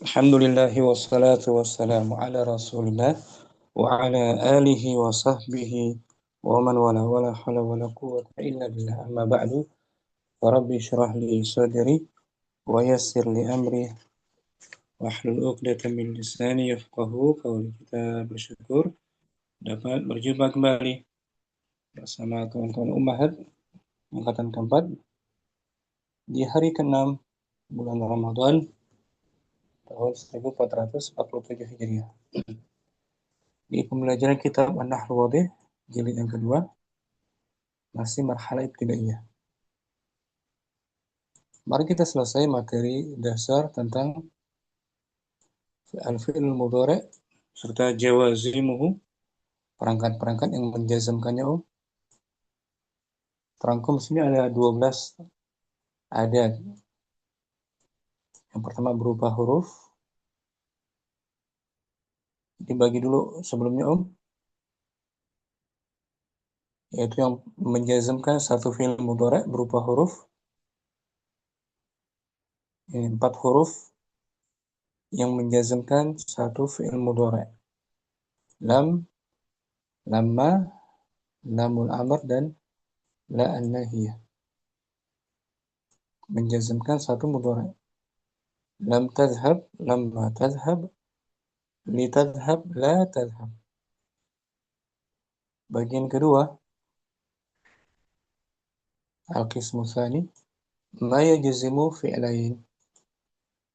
Alhamdulillah wassalatu wassalamu ala rasulillah wa ala alihi wa sahbihi wa man wala hawla wala quwwata illa billah amma ba'du wa rabbi syrah li sadri wa yassir li amri wahlul 'uqdatam min lisani yafqahu qawli. Kita bersyukur dapat berjumpa kembali bersama kawan-kawan Ummahat angkatan keempat di hari ke-6 bulan Ramadan tahun 1447 Hijriah. Di pembelajaran kitab An-Nahwu Wadih jilid yang kedua, masih marhalah ibtidaiyah. Mari kita selesai materi dasar tentang al-fi'il mudhari' serta jawazimuhu, perangkat-perangkat yang menjazmkannya. Terangkum sini ada 12 adat. Yang pertama berupa huruf. Dibagi dulu sebelumnya yaitu yang menjazmkan satu fi'il mudhari' berupa huruf. Ini 4 huruf yang menjazmkan satu fi'il mudhari'. Lam, lamma, lamul amr, dan la an-nahiyah. Menjazmkan satu mudhari'. Lam tadhhab, lamma tadhhab, li tadhhab, la tadhhab. Bagian kedua, al-qismu tsani, ma yajzimu fi'lain.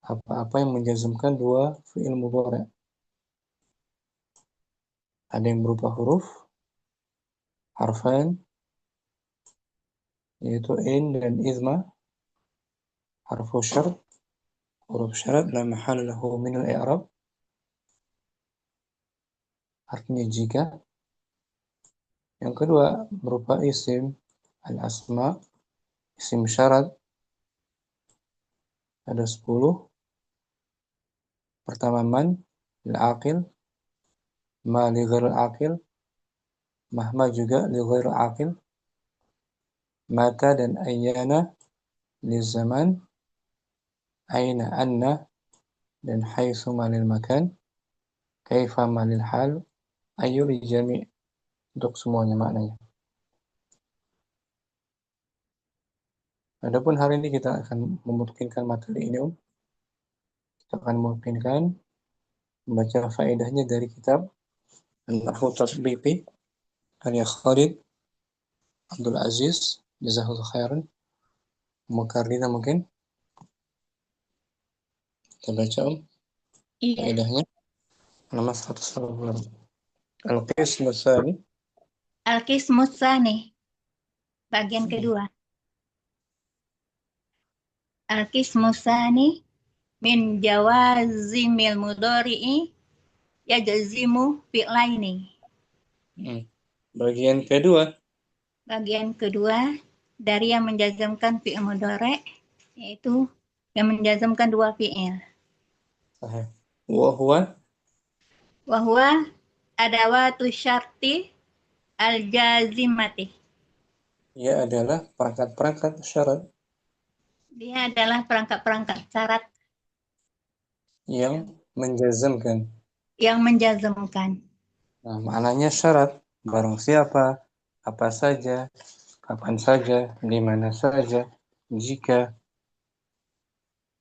Apa-apa yang menjazmkan dua fi'il mudhari'. Ada yang berupa huruf, harfan, yaitu in dan izma, harfu syarat, huruf syarat, la mahalla lahu min al-i'rab, artinya jika. Yang kedua berupa isim, al-asma, isim syarat, ada 10. Pertama man, al-aqil, ma li ghairil aqil, mahma juga li ghairil aqil, mata dan ayyana li zaman, aina anna dan haitsu malil makan, kaifa malil hal, ayu li jami', untuk semuanya maknanya. Adapun hari ini kita akan memungkinkan materi ini, kita akan memungkinkan membaca faedahnya dari kitab An-Nahwu Tatbiqi karya Khalid Abdul Aziz jazakallahu khairan. Mukarrina mungkin kita baca Iya. faedahnya nama 180. Al-Qismu Tsani, Al-qismu tsani, bagian kedua. Al-qismu tsani min jawazimil mudhari'i yajzimu fi'laini. Bagian kedua, Bagian kedua dari yang menjazmkan fi'il mudhari' yaitu yang menjazmkan dua fi'il. sahih. Wa huwa, Wa huwa adawatu syarti al-jazimati. ia adalah perangkat-perangkat syarat Dia adalah perangkat-perangkat syarat yang menjazmkan. yang menjazmkan. Nah, maknanya syarat barang siapa, apa saja, kapan saja, di mana saja, jika,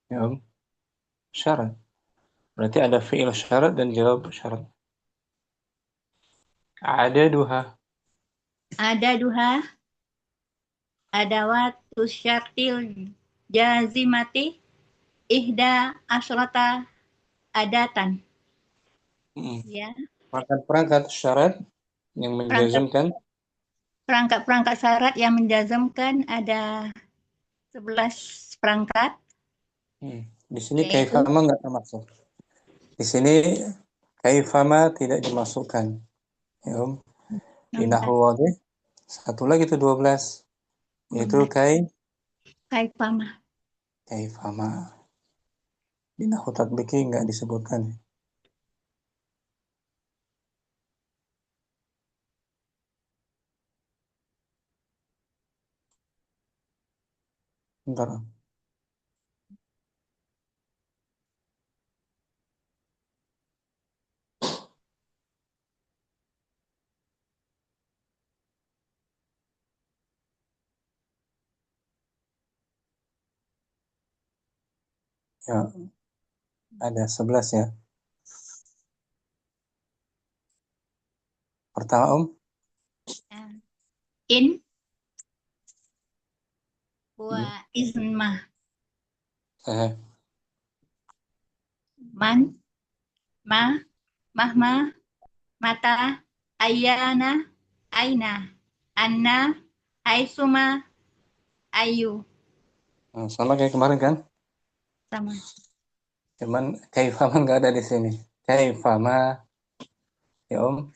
ya, syarat. Berarti ada fi'il syarat dan jawab syarat. Ada duha, Ada duha adawatu syartil jazimati ihda asrata adatan. Ya, perangkat-perangkat syarat yang perangkat menjazmkan. perangkat syarat yang menjazmkan ada 11 perangkat, Di sini yaitu kaifama nggak termasuk. Di sini kaifama tidak dimasukkan. Ya, di 16. Nahwu Wadih satu lagi itu 12, yaitu Kaifama. kaifama. Di Nahwu Tatbiki nggak disebutkan. Bentar. Ya, ada 11 ya. Pertama, Ah, in wa Hmm. isma. Eh, Man, ma, mahma, mata, ayana, aina, anna, aisuma, ayu. sama kayak kemarin kan? Sama. Cuman kaifama nggak ada di sini. Kaifama, ya Om.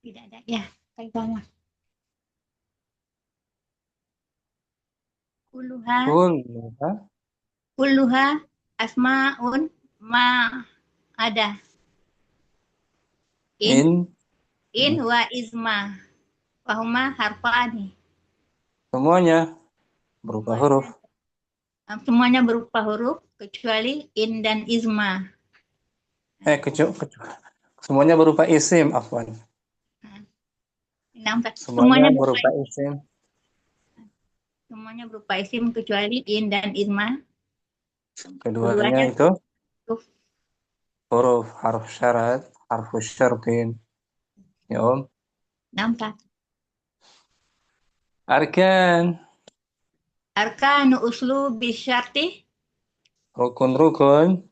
Tidak ada. Ya, kayak sama. Kuluha, Kulluha kuluha, asmaun, ma, ada. in. In wa isma. Wahuma harfani. Semuanya berupa huruf. Semuanya berupa huruf kecuali in dan isma. Semuanya berupa isim, afwan. Nah, nampak Semuanya berupa isim. semuanya berupa isim kecuali in dan isma. Keduanya Keduanya itu huruf. huruf, harf syarat, harfus syartin. Ya Om. Nampak. Arkan, Arkanu uslu bisyarti. rukun-rukun,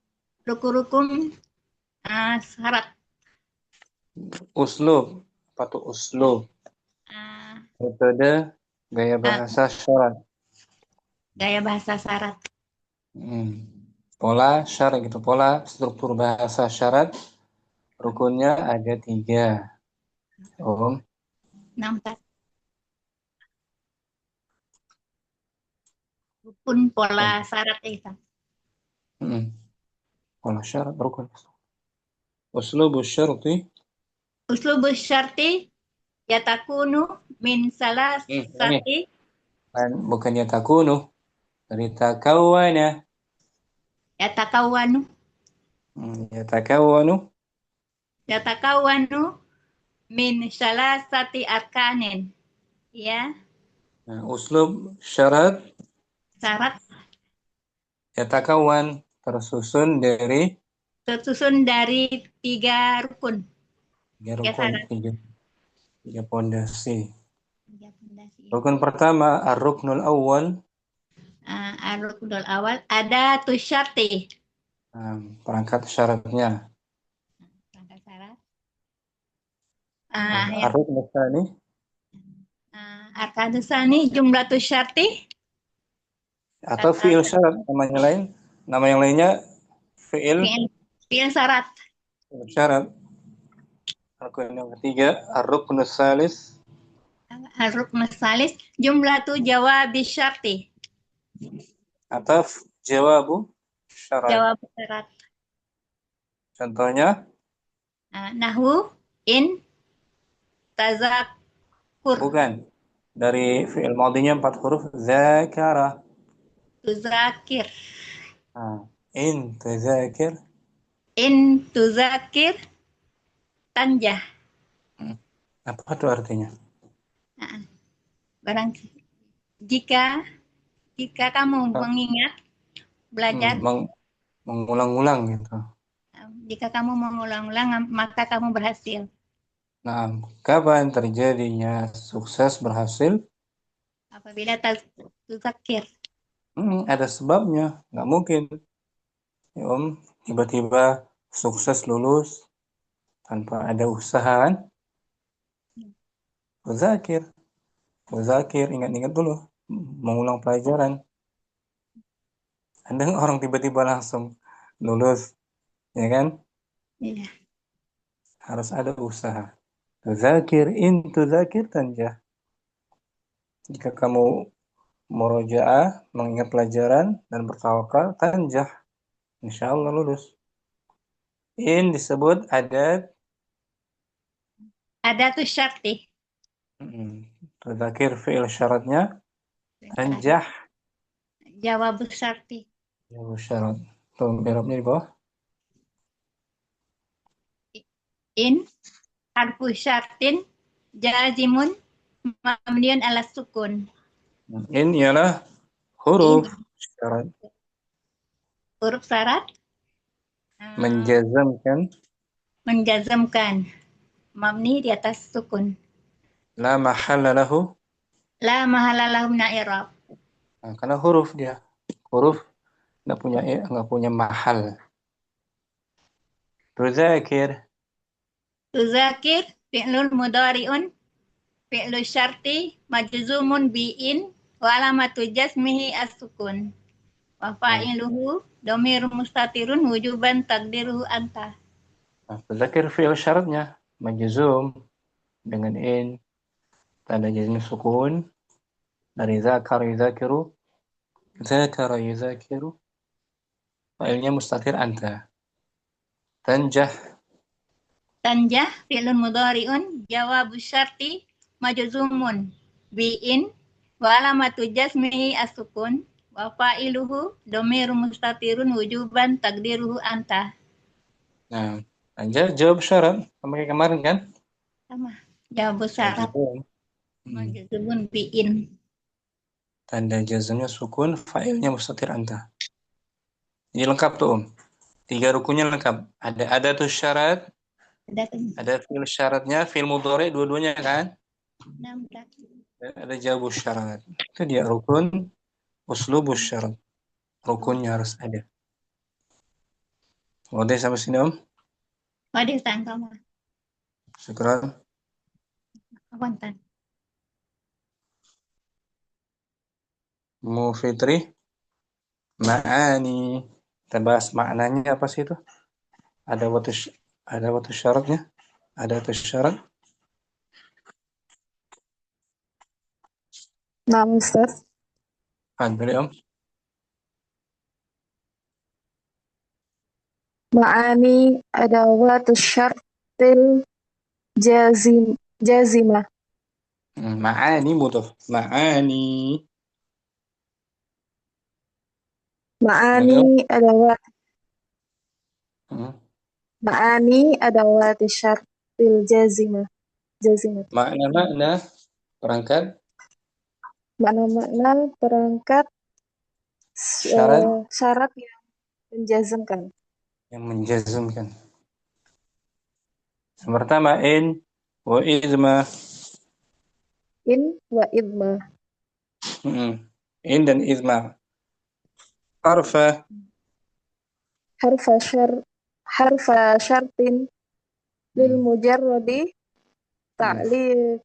Rukun-rukun syarat. uslub. Apa tuh uslub? ah, Metode gaya ah, bahasa syarat. Gaya bahasa syarat. Hmm. Pola syarat gitu. Pola struktur bahasa syarat. Rukunnya ada 3. Om. Nampak. Rukun pola syarat itu. Hmm. Pola syarat rukun. Uslubus syarti. Uslu bisyarti yatakunu min salah Ini sati. kan bukannya takunu dari takawana. Yatakawanu. Ya takawanu. Yatakawanu min salah sati arkanin. Ya, Nah, uslub syarat syarat ya takawan tersusun dari tersusun dari 3 rukun, 3 tiga rukun, syarat, 3 pondasi. 3 fondasi Rukun itu. pertama ar-ruknul awal. Ar-rukunul awal ada tusyarti. Perangkat syaratnya. Rangka syarat. Yang Ar-ruknul tsani arkanusani jumlah tusyarti. atau fiil syarat namanya lain. Nama yang lainnya fiil Fi'il fi'il syarat. syarat. Rukun yang ketiga ar-ruknus salis Ar-ruknus salis jumlah tu jawab syarti. atau jawabu syarat. Jawab syarat. Contohnya Nahwu in tazakur. bukan dari fiil madinya 4 huruf zakara. Tuzakir. In tazakir. In tuzakir tanjah. Apa itu artinya? Nah, barang jika jika kamu mengingat belajar, Mengulang-ulang gitu. jika kamu mengulang-ulang maka kamu berhasil. Nah, kapan terjadinya sukses berhasil? Apabila tuzakir. Ada sebabnya. Nggak mungkin, ya Om, tiba-tiba sukses lulus tanpa ada usaha kan? Uzakir, uzakir, ingat-ingat dulu, mengulang pelajaran. Ada nggak orang tiba-tiba langsung lulus, ya kan? Iya. Harus ada usaha. Tuzakir, in tuzakir tanjah. Jika kamu murojaah, mengingat pelajaran dan bertawakal, tanjah. Insya Allah lulus. In disebut adat. Ada tuh syarti. Tadzakir fi'il syaratnya. Tanjah. Jawab syarti. Ya, syarat. Tuh, Arabnya di bawah. In harfu syartin jazimun mabniun ala sukun. In ialah In huruf syarat. huruf syarat Menjazamkan. menjazamkan mabni di atas sukun. La mahalla lahu. La mahala lahu min i'rab. Nah, karena huruf dia. Huruf nggak punya mahal. Tuzakir. Tuzakir fi'lun mudhari'un fi'lu syarti majzumun bi'in wa alamatu jazmihi as-sukun. Wa fa'iluhu dhamir mustatirun wujuban takdiruhu anta. Nah, tuzakir fi'il syaratnya majzum dengan in, tanda jazm sukun dari zakar yuzakiru, zakara yuzakiru, fa'ilnya mustatir anta. Tanjah. Tanjah fi'lun mudhari'un jawabus syarti majzumun bi'in wa alamatu jazmihi as-sukun wa fa'iluhu dhamir mustatirun wujuban takdiruhu anta. Nah, tanjah jawab syarat sama kayak kemarin kan? Sama. Jawabus syarat Majzum. majzumun bi'in. Tanda jazmnya sukun, fa'ilnya mustatir anta. Ini lengkap tuh Om. 3 rukunnya lengkap. Ada tuh syarat, ada fi'il syaratnya, fi'il mudhari dua-duanya kan? Dan ada jawabus syarat. Itu dia rukun, uslubus syarat. Rukunnya harus ada. Udah sampai sini Om. Waduh, sama. Syukran. Awantan. Mufitri. Ma'ani. Kita bahas maknanya apa sih itu? Ada waktu syaratnya? Ada waktu syarat? Nah, Ustaz. Ada Om. Ma'ani adawatu syartil jazimah. Ma'ani mudhaf. Ma'ani. Ma'ani adawat Ma'ani adawati syartil jazimah. Makna perangkat Makna-makna perangkat syarat yang menjazmkan. Yang menjazmkan. Yang pertama in wa idma. In wa idma. In dan idma. Harfa syartin lil mujarradi ta'liq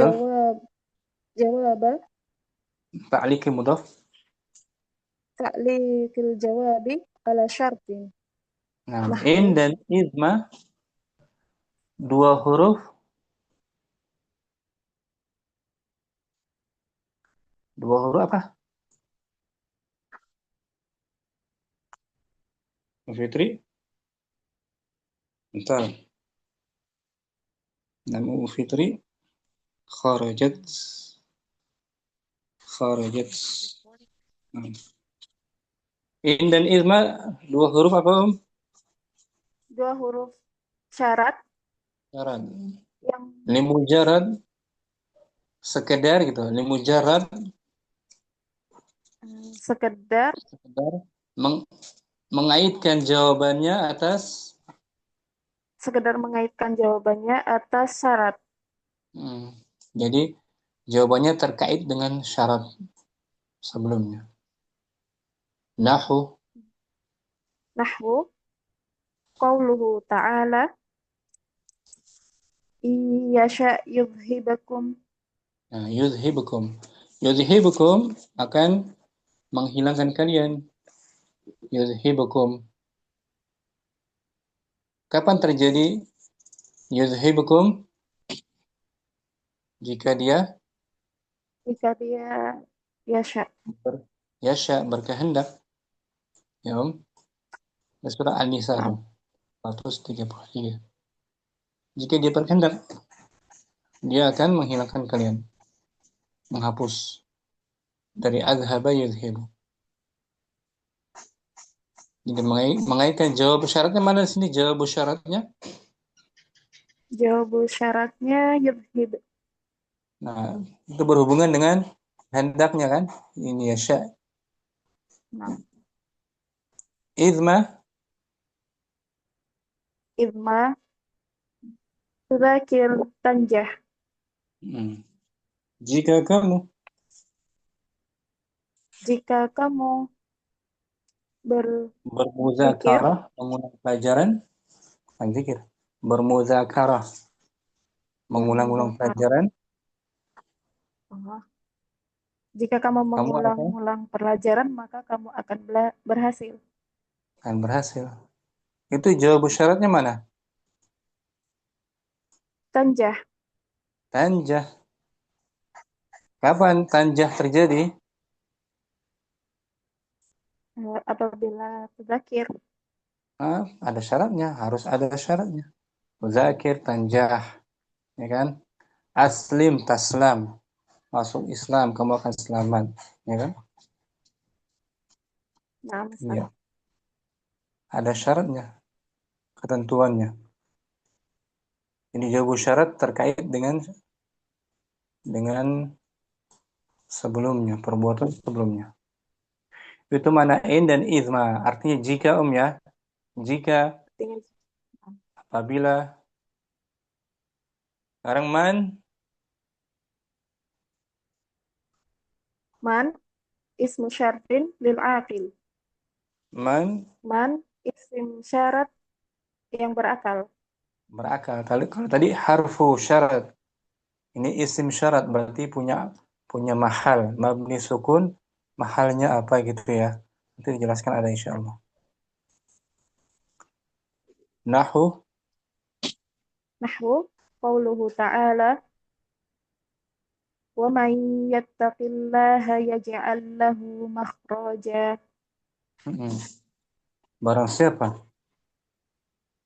jawab Ta'liqi mudhaf. ta'liqil jawabi ala syartin. Nah, in dan idma 2 huruf. 2 huruf apa? Fitri? Bentar. Nama Fitri kharajat. In dan idma 2 huruf apa Om? 2 huruf syarat. Yang limujarad sekedar gitu. Limujarad sekedar mengaitkan jawabannya atas syarat. Jadi jawabannya terkait dengan syarat sebelumnya. Nahwu qauluhu ta'ala iyasha yudhibakum. Nah, yudhibukum akan menghilangkan kalian. Yudhibukum. Kapan terjadi yudhibukum? Jika dia yasha berkehendak. Ya Om. Surah An-Nisa 133. Jika dia berkehendak, dia akan menghilangkan kalian. Menghapus. Dari azhaba yudhibu. Jadi mengaitkan jawab syaratnya mana di sini? Jawab syaratnya Jawab syaratnya yudhib. Nah, itu berhubungan dengan hendaknya kan? Ini ya sya. Nah, Idma, idma tudzakir tanjah. hmm. Jika kamu Jika kamu berzikir, bermuzakarah, mengulang pelajaran, bukan zikir. Bermuzakarah, mengulang-ulang bermuzakarah. pelajaran, Oh. Jika kamu kamu mengulang-ulang pelajaran, maka kamu akan berhasil. akan berhasil. Itu jawab syaratnya mana? Tanjah, Tanjah. Kapan tanjah terjadi? apabila tudzakir. Ah, ada syaratnya, harus ada syaratnya. Muzakir, tanjah, ya kan? Aslim, taslam, masuk Islam, kamu akan selamat, ya kan? Nah, Ustaz. Iya, ada syaratnya, ketentuannya. Ini jawabu syarat terkait dengan sebelumnya, perbuatan sebelumnya. Itu mana in dan izma, artinya jika ya, jika Dengan apabila sekarang man, man ismu syartin lil aqil. man Man isim syarat yang berakal. berakal. Kalau tadi harfu syarat, ini isim syarat berarti punya mahal, mabni sukun, mahalnya apa gitu ya. Itu dijelaskan ada insyaallah. Nahu, Nahwu qauluhu ta'ala wa man yattaqillaha yaj'al lahu makhraja. barang siapa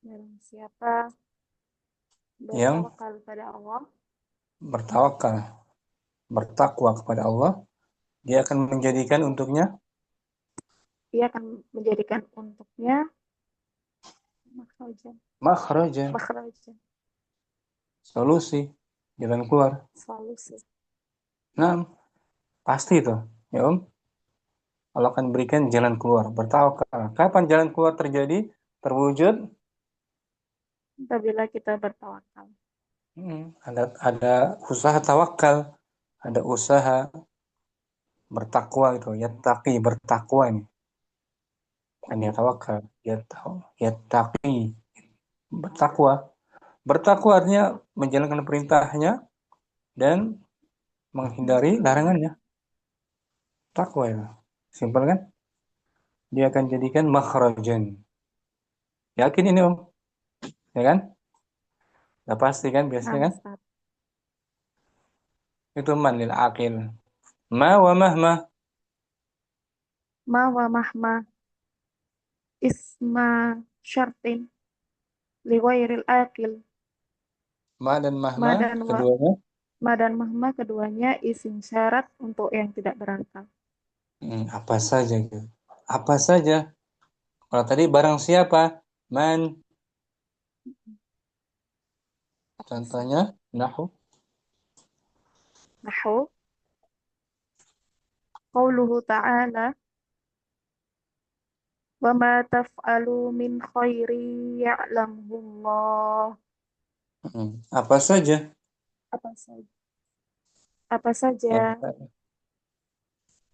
Barang siapa yang bertawakal pada Allah, bertawakal, bertakwa kepada Allah, dia akan menjadikan untuknya ia akan menjadikan untuknya makhraja. makhraja, Makhraja, solusi, jalan keluar. solusi. Nah, pasti itu, ya Om. Allah akan berikan jalan keluar, bertawakal. Kapan jalan keluar terjadi, terwujud? Apabila kita bertawakal. Ada usaha tawakal, ada usaha bertakwa itu, yattaqi, bertakwa ini. Bukan ya tawakal, yattaqi, bertakwa. Bertakwa artinya menjalankan perintahnya dan menghindari larangannya. Takwa itu. Simpel kan? Dia akan jadikan makhrajan. Yakin ini Om? Ya kan? Udah pasti kan Nah, biasanya kan? Ustaz. Itu man lil aqil. Ma wa mahma. Ma wa mahma isma syartin li ghairil aqil. Ma dan Ma mahma dan wa keduanya. Ma dan mahma keduanya isim syarat untuk yang tidak berakal. Apa saja gitu. Apa saja. Kalau tadi barang siapa? Man. Apa Contohnya saja? nahu. Nahu qauluhu ta'ala wa ma taf'alu min khairi ya'lamhu Allah. Apa saja Apa saja? Apa saja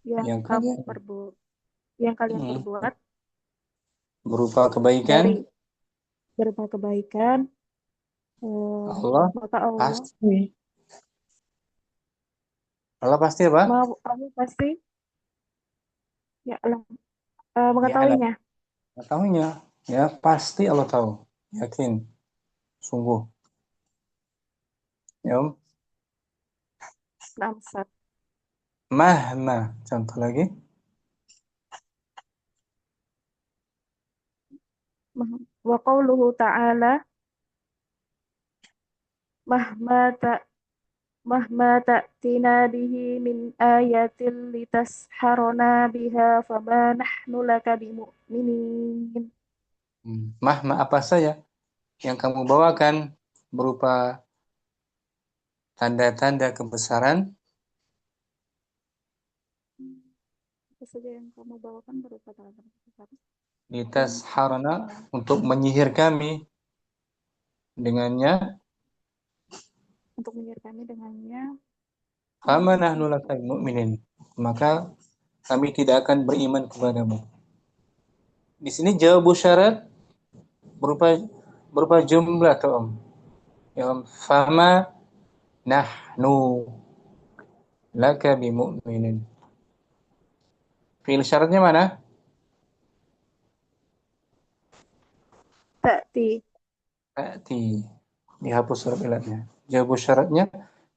yang yang yang kamu kalian yang kalian mm, perbuat berupa kebaikan, dari berupa kebaikan, eh, Allah maka Allah pasti. Allah pasti apa? mau Allah pasti ya Allah Ya alam. mengetahuinya. Tahunya. Ya pasti Allah tahu. Yakin. Sungguh. Ya Om. Namsat. Mahma. Contoh lagi. Wa qauluhu ta'ala mahma ta mahma ta'tina bihi min ayatin litasharona biha fama nahnu laka bimu'minin. Mahma apa saja yang kamu bawakan berupa tanda-tanda kebesaran, Apa saja yang kamu bawakan berupa tangan besar Litasharna, untuk menyihir kami dengannya. untuk menyihir kami dengannya. Fama nahnu laka mu'minin, maka kami tidak akan beriman kepadamu. Di sini jawab syarat berupa jumlah tuh Om. Ya Om, fama nahnu laka bimu'minin. Fi'il syaratnya mana? Ta'ti. Ta'ti. Dihapus huruf ilatnya. Jawab syaratnya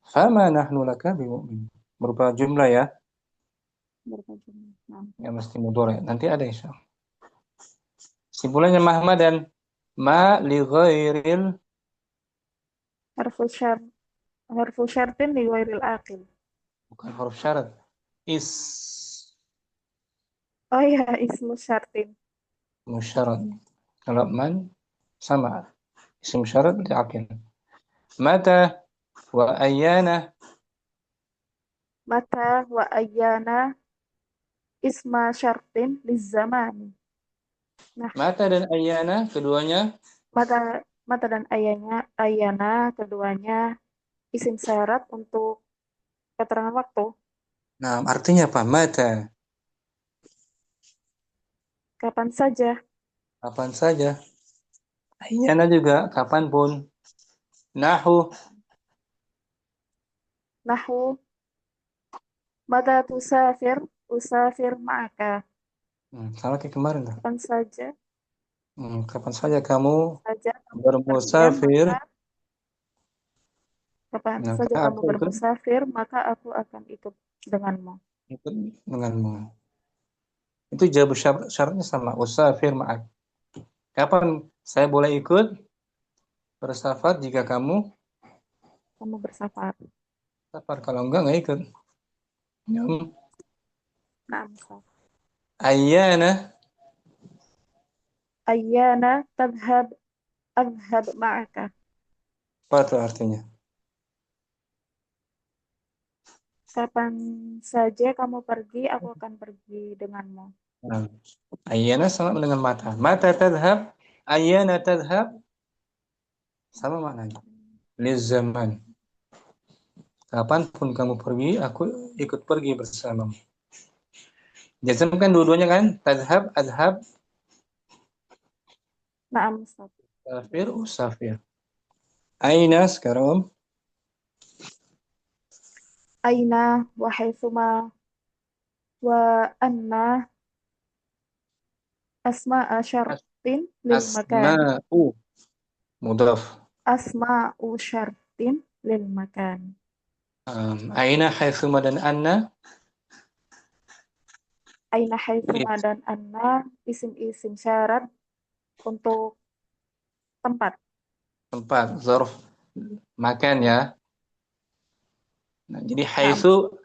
fama nahnu laka bimu'minin. Berupa jumlah ya. Berupa jumlah. Nah. Ya mesti mudhari. Nanti ada insyaallah. Simpulannya mahma dan ma li ghairil Harfu syartin li ghairil aqil. bukan huruf syarat. Is Oh ya, ismu syartin. musyarat. Kalau man sama isim syarat diakil. Mata wa ayyana. Mata wa ayyana isma syartin li zamani. Nah, Mata dan ayyana keduanya mata mata dan ayana keduanya isim syarat untuk keterangan waktu. nah artinya apa? Mata Kapan saja. kapan saja. Ayyana juga kapanpun. Nahu Nahu mata tusafir usafir ma'aka. sama kayak kemarin tuh. Kapan saja Kapan saja kamu saja kamu berpergian, bermusafir, maka kapan saja maka kamu aku bermusafir, maka aku akan ikut denganmu. ikut denganmu. Itu jawab syaratnya sama. Usafir ma'ak. Kapan saya boleh ikut bersafar jika kamu Kamu bersafar. safar? Kalau enggak ikut. Nah, misal. Ayyana Ayyana tadhhab adhhab ma'aka. apa itu artinya? Kapan saja kamu pergi, aku akan pergi denganmu. Nah, ayyana sama dengan mata. Mata tadhab, ayyana tadhab sama maknanya. Lizaman. Kapanpun kamu pergi, aku ikut pergi bersamamu. Jazmkan dua-duanya kan? Tadhab, adhab, Nah, misal. safir, usafir. Aina sekarang Om. Aina wa haitsuma wa anna asma'a syartin lil makan. Asma'u mudhaf. Asma'u syartin lil makan. Aina, haitsuma dan anna Aina haitsuma dan anna isim-isim syarat untuk tempat. tempat, zarf makan ya. Nah, jadi Nah, haitsu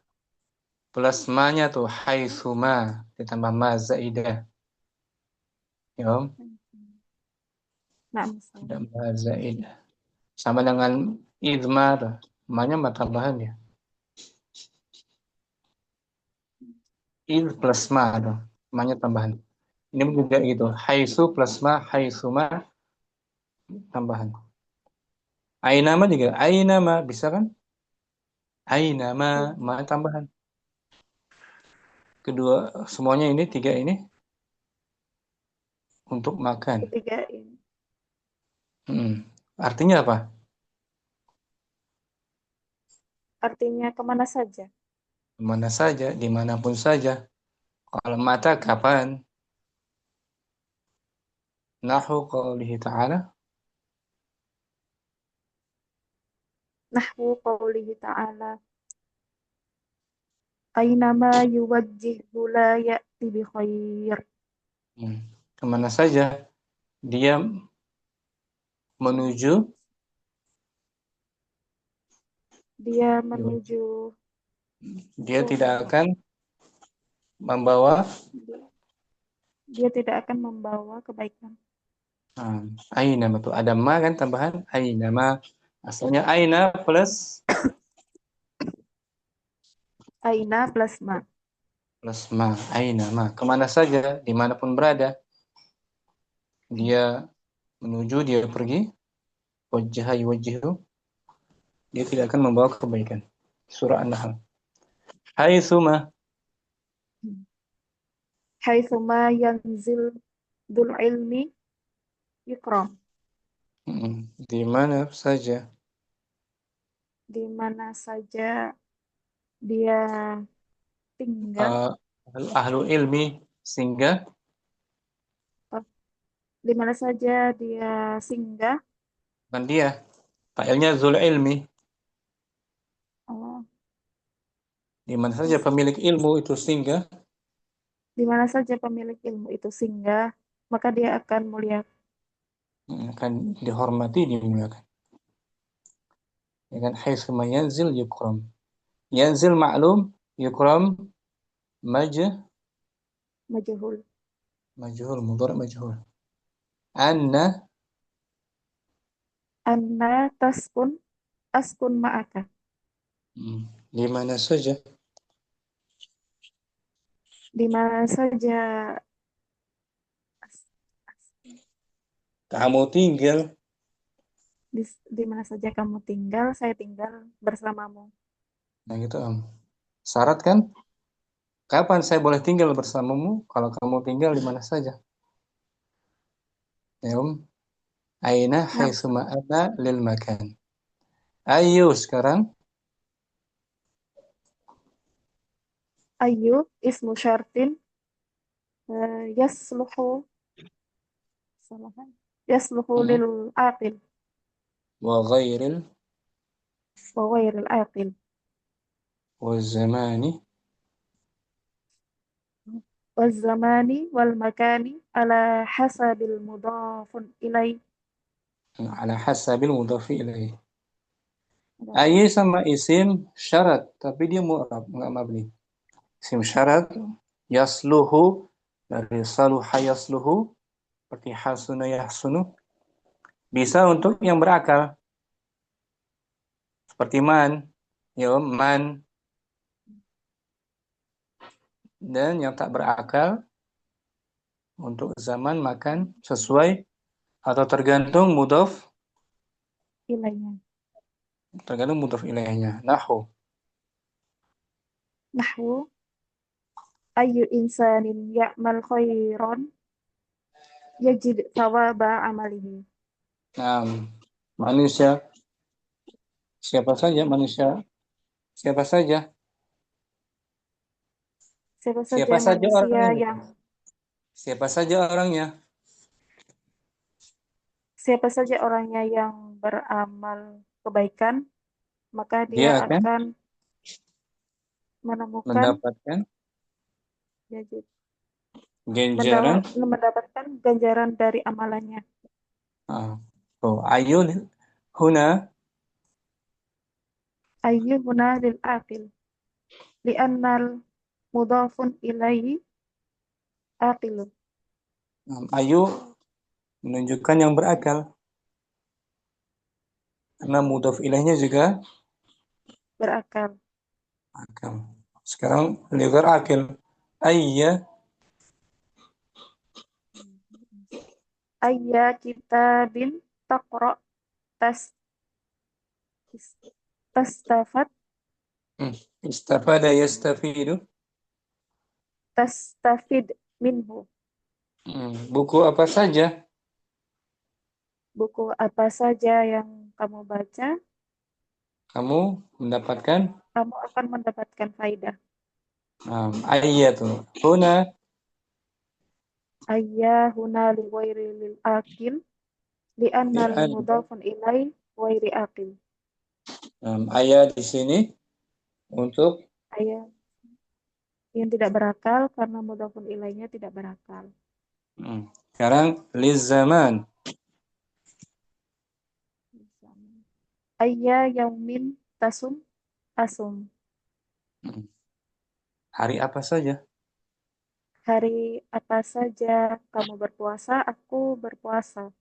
plus ma-nya tuh haitsuma ditambah ma zaidah. Ya, Om. nah misal. Ada ma zaidah. Sama dengan idmar, ma-nya ma tambahan ya. Id plus ma tuh, ma-nya tambahan. Ini juga gitu, haitsu plus ma, haitsuma tambahan. Aina ma juga, aina ma bisa kan? Aina ma tambahan. Kedua semuanya ini tiga ini untuk makan. Ketiga ini. Artinya apa? Artinya kemana saja. Kemana saja, dimanapun saja. Kalau mata kapan? Nahu qaulihi ta'ala. Nahwu qawlihi ta'ala. Ainama yuwajjihu la ya'ti bi khair. Kemana saja dia menuju, Dia menuju. dia tidak akan membawa Dia tidak akan membawa kebaikan. aina betul. Ada ma kan tambahan aina ma. Asalnya aina plus Aina plus ma. plus ma. Aina ma. Kemana saja, dimanapun berada. Dia menuju, dia pergi. Wajjaha yuwajjihu. Dia tidak akan membawa kebaikan. Surah An-Nahl. Haitsuma. Haitsuma yanzil dul ilmi yukram. Di mana saja. Di mana saja dia tinggal, Ahlu ilmi singgah. di mana saja dia singgah. Bukan dia. Failnya zul ilmi. Oh, Di mana saja pemilik ilmu itu singgah. di mana saja pemilik ilmu itu singgah, maka dia akan mulia. Akan dihormati, dimuliakan. Dengan haitsuma yanzil yukram. Yanzil maklum, yukram Majhul. majhul, mudhari majhul. Anna Anna taskun askun ma'aka. di mana saja. Di mana saja Kamu tinggal. di, di mana saja kamu tinggal, saya tinggal bersamamu. Nah gitu syarat kan? Kapan saya boleh tinggal bersamamu? Kalau kamu tinggal di mana saja. Ya, Aina Nah, haitsuma ana lil makan. Ayo sekarang. ayu ismu syartin yasluhu salahan yasluhu lil aqil Wa ghairil wa ghairil aqil wa zamani wal zamani wal makani ala hasabil mudafun ilai. ala hasabil mudhafi ilaih. Ayi sama isim syarat, tapi dia mu'rab, enggak mabni. Isim syarat yasluhu dari saluha yasluhu seperti hasuna yahsunu bisa untuk yang berakal seperti man, ya man, dan yang tak berakal untuk zaman makan sesuai atau Ilainya tergantung mudhaf ilaihnya. Nahu nahwu ayu insanin ya'mal khairan yajid thawaba amalihi. nah, manusia siapa saja manusia siapa saja Siapa saja siapa saja manusia orangnya yang siapa saja orangnya siapa saja orangnya yang beramal kebaikan, maka dia dia akan akan menemukan mendapatkan yajid ganjaran. mendapatkan ganjaran dari amalannya. Ayun huna Ayyuhuna lil aqil li'annal mudhafun ilaihi aqilun. ayu menunjukkan yang berakal karena mudhaf ilaihnya juga Berakal. akal. Sekarang ligar akil ayya Ayya kitabin taqra tas tastafad istafada yastafidu. tastafid minhu. Buku apa saja Buku apa saja yang kamu baca, kamu mendapatkan. kamu akan mendapatkan faidah. Ayya tuh huna Ayya huna li ghairi lil aqil li'annal li'an mudhafun ilai ghairi aqil. ayya di sini untuk Ayya yang tidak berakal karena mudhafun ilainya tidak berakal. sekarang liz zaman Ayya yaumin tasum asum. hari apa saja. Hari apa saja kamu berpuasa, aku berpuasa.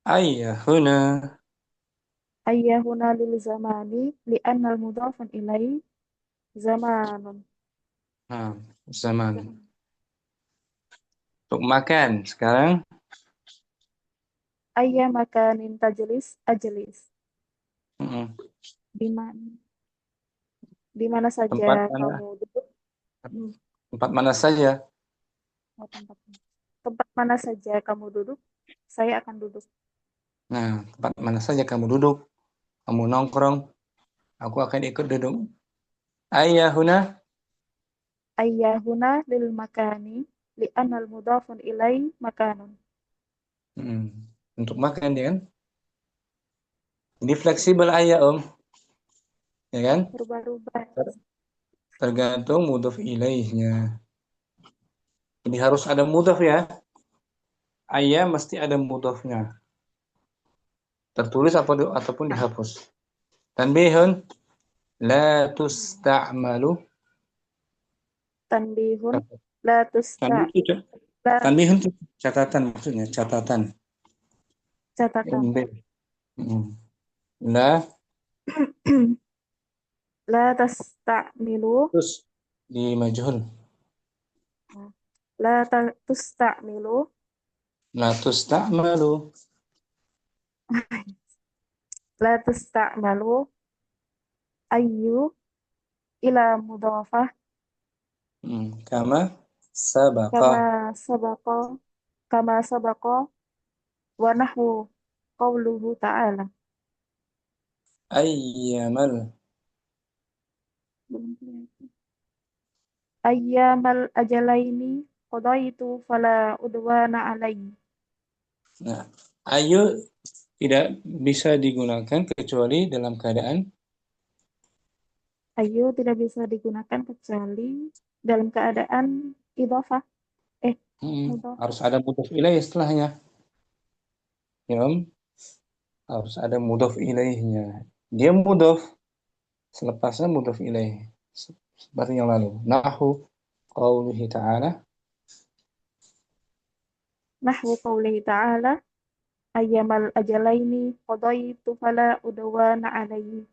Ayya huna Ayya huna lil zamani li'annal mudhafun ilai zamanun. Zaman. Untuk makan sekarang. Ayya makanin tajlis ajlis. Mm-mm. Di mana? Di mana saja Tempat mana? kamu duduk? Hmm, Tempat mana saja? oh, tempat mana saja kamu duduk, saya akan duduk. Nah, tempat mana saja kamu duduk, kamu nongkrong, aku akan ikut duduk. Ayahuna. Ayya huna lil makani li anal mudafun ilai makanun. Mm. Untuk makan ya kan? Ini fleksibel ayah om, ya kan? Berubah-ubah. Tergantung mudhof ilaihnya. Jadi harus ada mudhof ya. Ayah mesti ada mudhofnya. Tertulis ataupun Nah, dihapus. Tanbihun la tusta'malu. tanbihun la tusta Tanbih itu la tanbihun itu catatan maksudnya, catatan. catatan. MB. Mm. La La tasta'milu terus di majhul. la tusta'milu La tusta'malu. la tusta'malu ayyu ila mudhafah Kama sabaqa. kama sabaqa kama sabaqa wa nahwu qauluhu ta'ala. Ayyamal. Belum kelihatan. Ayyamal ajalaini qadaitu fala udwana alaihi. Nah, ayu tidak bisa digunakan kecuali dalam keadaan Ayu tidak bisa digunakan kecuali dalam keadaan idhofah. Mudhaf. harus ada mudhof ilaih setelahnya. Ya, Om. Harus ada mudhof ilaihnya. Dia mudhof, selepasnya mudhof ilaih. Seperti yang lalu. Nahu qaulihi ta'ala. Nahwu qaulihi ta'ala ayyamal ajalaini qadaitu fala udwana alaihi.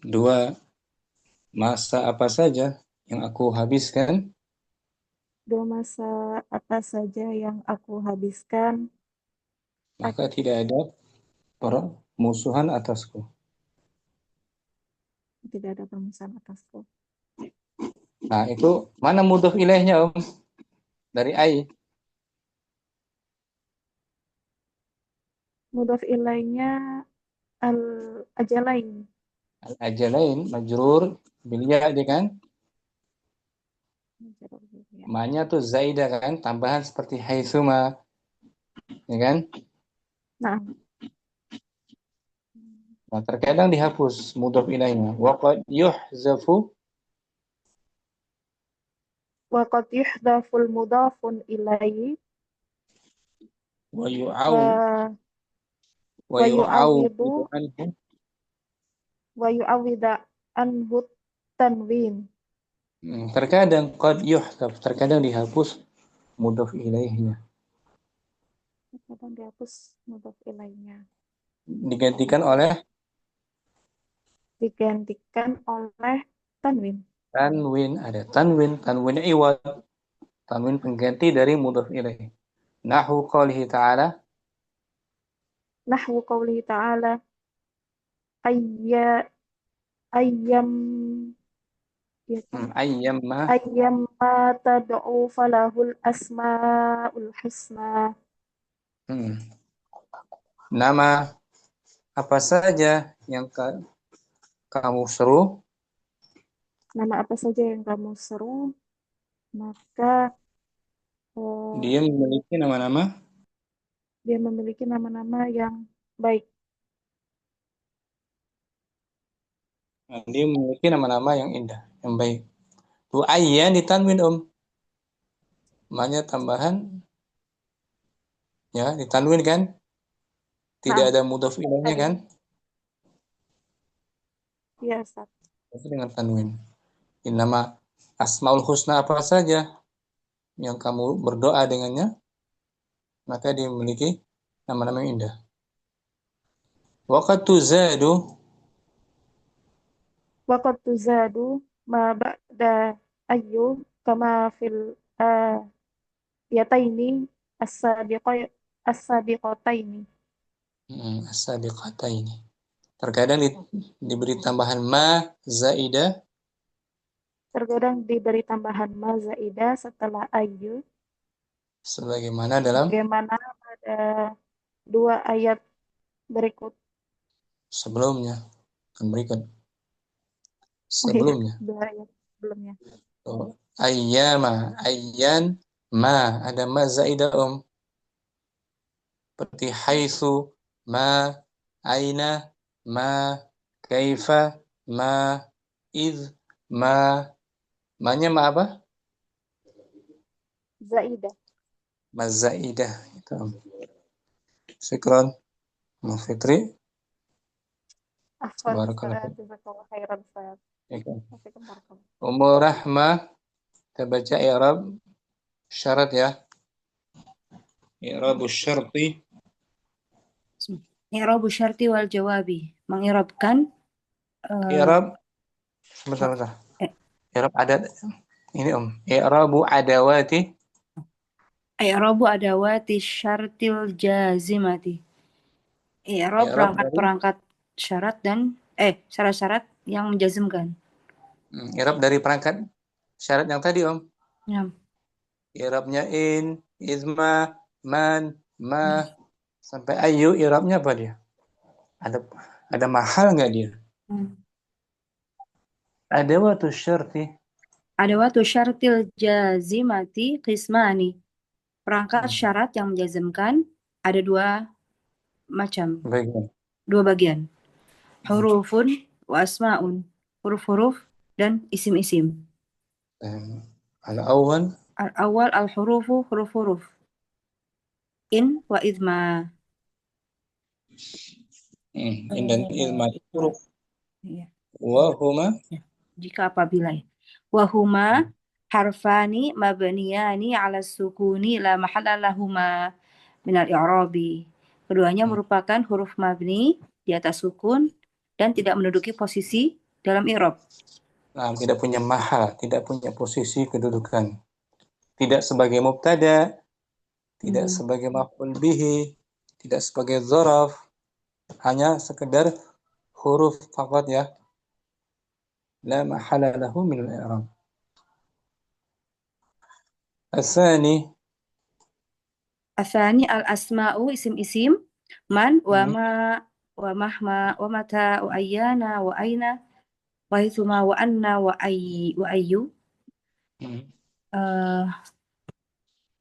Dua masa apa saja yang aku habiskan, Dua masa apa saja yang aku habiskan, maka ak- tidak ada permusuhan atasku. tidak ada permusuhan atasku. Nah, itu mana mudhof ilaihnya, Om? Dari ai. Mudhaf ilainya al ajalain. Al-ajalain majrur bil ya dia kan? Ma-nya tuh zaidah kan, tambahan seperti haitsuma, ya kan? Nah, Nah, terkadang dihapus mudhof ilaihnya. Wa qad yuhzafu wa qad yuhdaful mudhafun ilaihi wa yu'aw wa wa wa yu'awwidu yu'awwidu anhu. wa yu'awwida anhu tanwin. Terkadang qad yuhdaf, terkadang dihapus mudhof ilaihnya. Kadang dihapus mudhaf ilainya. Digantikan oleh Digantikan oleh tanwin. tanwin, ada tanwin iwad, tanwin pengganti dari mudhof ilaih. Nahu qalihi ta'ala. Nahwu qaulihi ta'ala ayya ayyam ya kan Ayyamma. ayyam ma tad'u falahul asmaul husna. Hmm. Nama apa saja yang kamu seru, Nama apa saja yang kamu seru, maka dia memiliki nama-nama. dia memiliki nama-nama yang baik. Dia memiliki nama-nama yang indah, yang baik. Bu ayyan ditanwin om, namanya tambahan, ya ditanwin kan, tidak Nah, ada mudhof ilaihnya kan, tanwin. Ya, Ustaz. itu dengan tanwin. Ini nama asmaul husna apa saja yang kamu berdoa dengannya, maka dia memiliki nama-nama yang indah. Waqad tuzadu. Wa qad tuzadu ma ba'da ayyu kama fil yataini as-sabiqataini. As-sabiqataini. Terkadang diberi tambahan ma zaidah Terkadang diberi tambahan ma zaidah setelah ayu, sebagaimana dalam bagaimana pada dua ayat berikut. sebelumnya dan berikut Oh iya, sebelumnya. dua ayat sebelumnya. Oh, ayyama, ayyan, ma ada ma zaidah seperti haitsu, ma, aina, ma, kaifa, ma, id, ma. Ma-nya ma apa? Zaidah. Ma zaidah itu. Syukran, Ma Fitri. Afwan, Barakallahu Ustaz. Jazakallah khairan, Ustaz. fiik. Wafikum barakallah. Umur rahmah, kita baca i'rab syarat ya. I'rabus syarti. I'rabu syarti wal jawabi. Mengirabkan I'rab sebentar. I'rab adat ini I'rabu adawati. i'rabu adawati syartil jazimati. I'rab I'rab dari perangkat-perangkat syarat dan syarat-syarat yang menjazmkan. i'rab dari perangkat syarat yang tadi Ya. I'rabnya in, izma, man, ma sampai ayu. I'rabnya apa dia? Ada mahal nggak dia? Adawatu syarti. Adawatu syartil jazimati qismani. Perangkat syarat yang menjazmkan ada dua macam. Baik. Dua bagian. Hurufun wa asma'un. Huruf-huruf dan isim-isim. Al-awwal Al-awwal al-hurufu huruf-huruf. In wa idma. in dan izma huruf. Iya. Wa huma Jika apabila wahuma harfani mabniyani ala sukuni la mahalla lahuma minal i'rabi. Keduanya merupakan huruf mabni di atas sukun dan tidak menduduki posisi dalam i'rab. tidak punya mahal, tidak punya posisi kedudukan. Tidak sebagai mubtada, tidak sebagai maf'ul bihi, tidak sebagai dzaraf, hanya sekedar huruf faqat ya. La mahala lahu min al-i'rab. Asani al-asma'u isim-isim man wa ma wa mahma wa mata wa ayyana wa aina wa hitsuma wa anna wa ayyu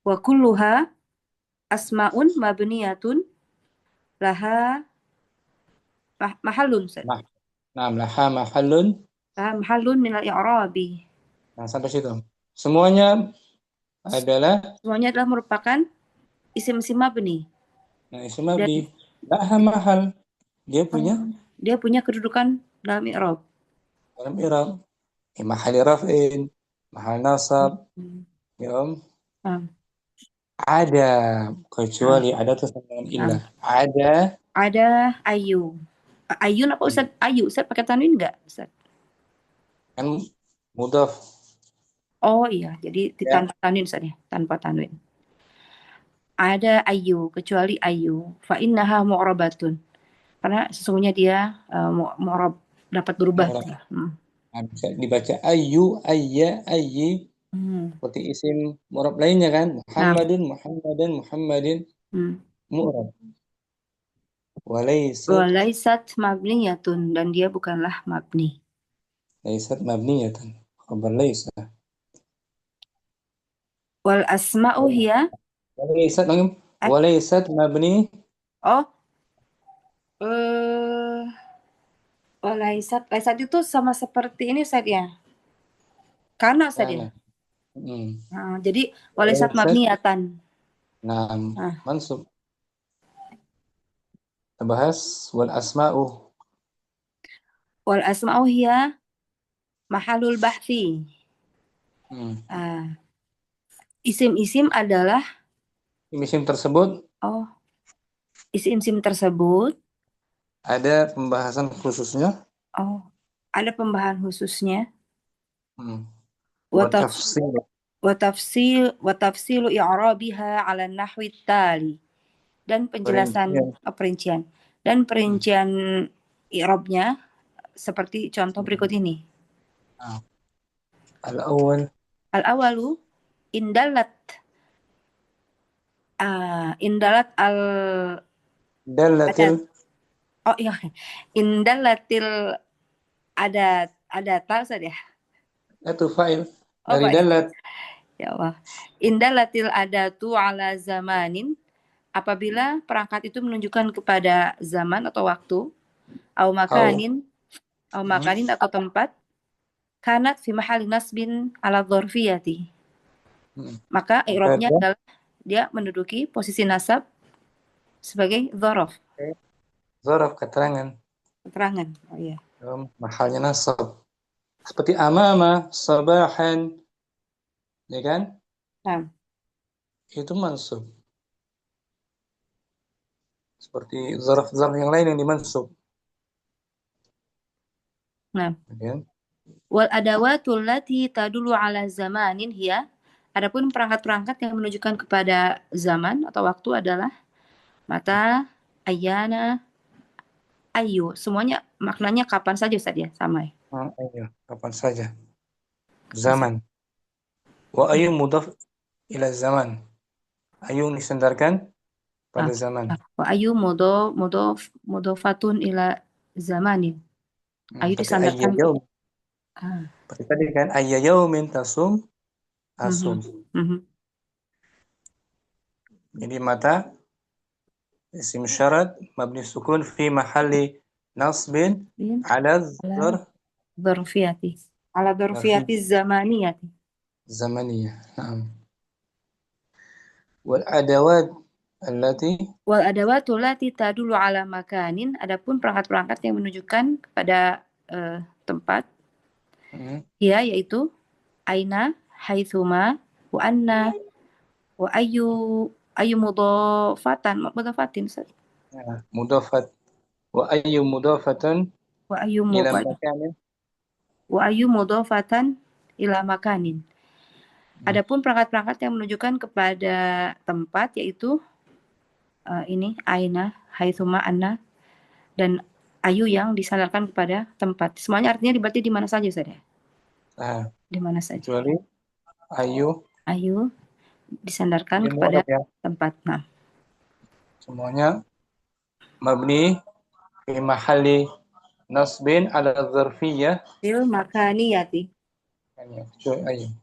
wa kulluha asma'un mabniyatun laha mahallun laha mahallun minal i'rabi. Nah, sampai situ. Semuanya adalah merupakan isim-isim mabni. Nah, isim mabni. Laha mahal. Dia punya kedudukan dalam i'rab. Dalam i'rab. Mahal raf'in, mahal nasab. Ya, Ada kecuali ada terus dengan illah. Ada ayu. Ayun apa Ustaz? Ayu. Ustaz pakai tanwin enggak, Ustaz? Kan mudhaf. Oh iya, jadi tanpa tanwin Ustaz ya, tanpa tanwin. Ada ayu, kecuali ayu. Fa innaha mu'rabatun. Karena sesungguhnya dia mu'rab, dapat berubah. Bisa dibaca ayu, ayya, ayyi. Seperti isim mu'rab lainnya kan. Muhammadun, Muhammadan, Muhammadin. Mu'rab. Walaysat mabniyatun, dan dia bukanlah mabni. Laysat mabniyatan. Khabar laysa. Wal asma'u hiya Walaysat mabni. Laysat itu sama seperti ini Ustaz ya. Karena Ustaz ya. Jadi walaysat mabniyatan. Mansub. Kita bahas wal asma'u. Wal asma'u hiya mahalul bahthi. Isim-isim adalah isim tersebut. Isim-isim tersebut ada pembahasan khususnya. Ada pembahasan khususnya. Wa tafsil. wa tafsilu i'rabiha 'ala nahwi tali, dan penjelasan Perincian. perincian dan perincian i'rabnya seperti contoh berikut ini. Al-awwal Al-awalu indalat indalat al dallatil oh iya indalatil adata Ustaz ya. itu fa'il Oh, dari Pak. dallat. Ya Allah. Indalatil adatu ala zamanin, apabila perangkat itu menunjukkan kepada zaman atau waktu, au makanin atau tempat, kanat fi mahali nasbin ala dzarfiyati. Maka i'rabnya adalah dia menduduki posisi nasab sebagai dzaraf. Dzaraf keterangan. Oh iya. Mahalnya nasab. Seperti amama, sabahan, ya kan? Nah. Itu mansub. Seperti zaraf-zaraf yang lain yang dimansub. Nah. Okay. Wal adawatul lati tadulu ala zamanin hiya, adapun perangkat-perangkat yang menunjukkan kepada zaman atau waktu adalah mata, ayana, ayu. Semuanya maknanya kapan saja Ustaz ya, sama ya. Iya, kapan saja. Zaman. Wa ayu mudhaf ila zaman. Ayu disandarkan pada zaman. Wa ayu mudhofatun ila zamanin. Ayu disandarkan seperti tadi kan ayya yaumin tasum asum. Jadi mata isim syarat mabni sukun fi mahalli nasbin ala dzarfiyati. Ala dzarfiyati zamaniyati. Zamaniyah. Naam. Wal adawat allati tadulu ala makanin, adapun perangkat-perangkat yang menunjukkan kepada tempat, ya yaitu aina, haitsuma, wa anna, wa ayu mudhafatin mudhafat wa ayu mudhafatan ila makanin. Adapun perangkat-perangkat yang menunjukkan kepada tempat yaitu ini aina, haitsuma, anna, dan ayu yang disandarkan kepada tempat. Semuanya artinya berarti di mana saja Ustaz ya? Di mana saja. Kecuali ayu disandarkan kepada tempat. Nah. Semuanya mabni fi mahalli nasbin ala dzarfiyyah fil makaniyati. Ayu.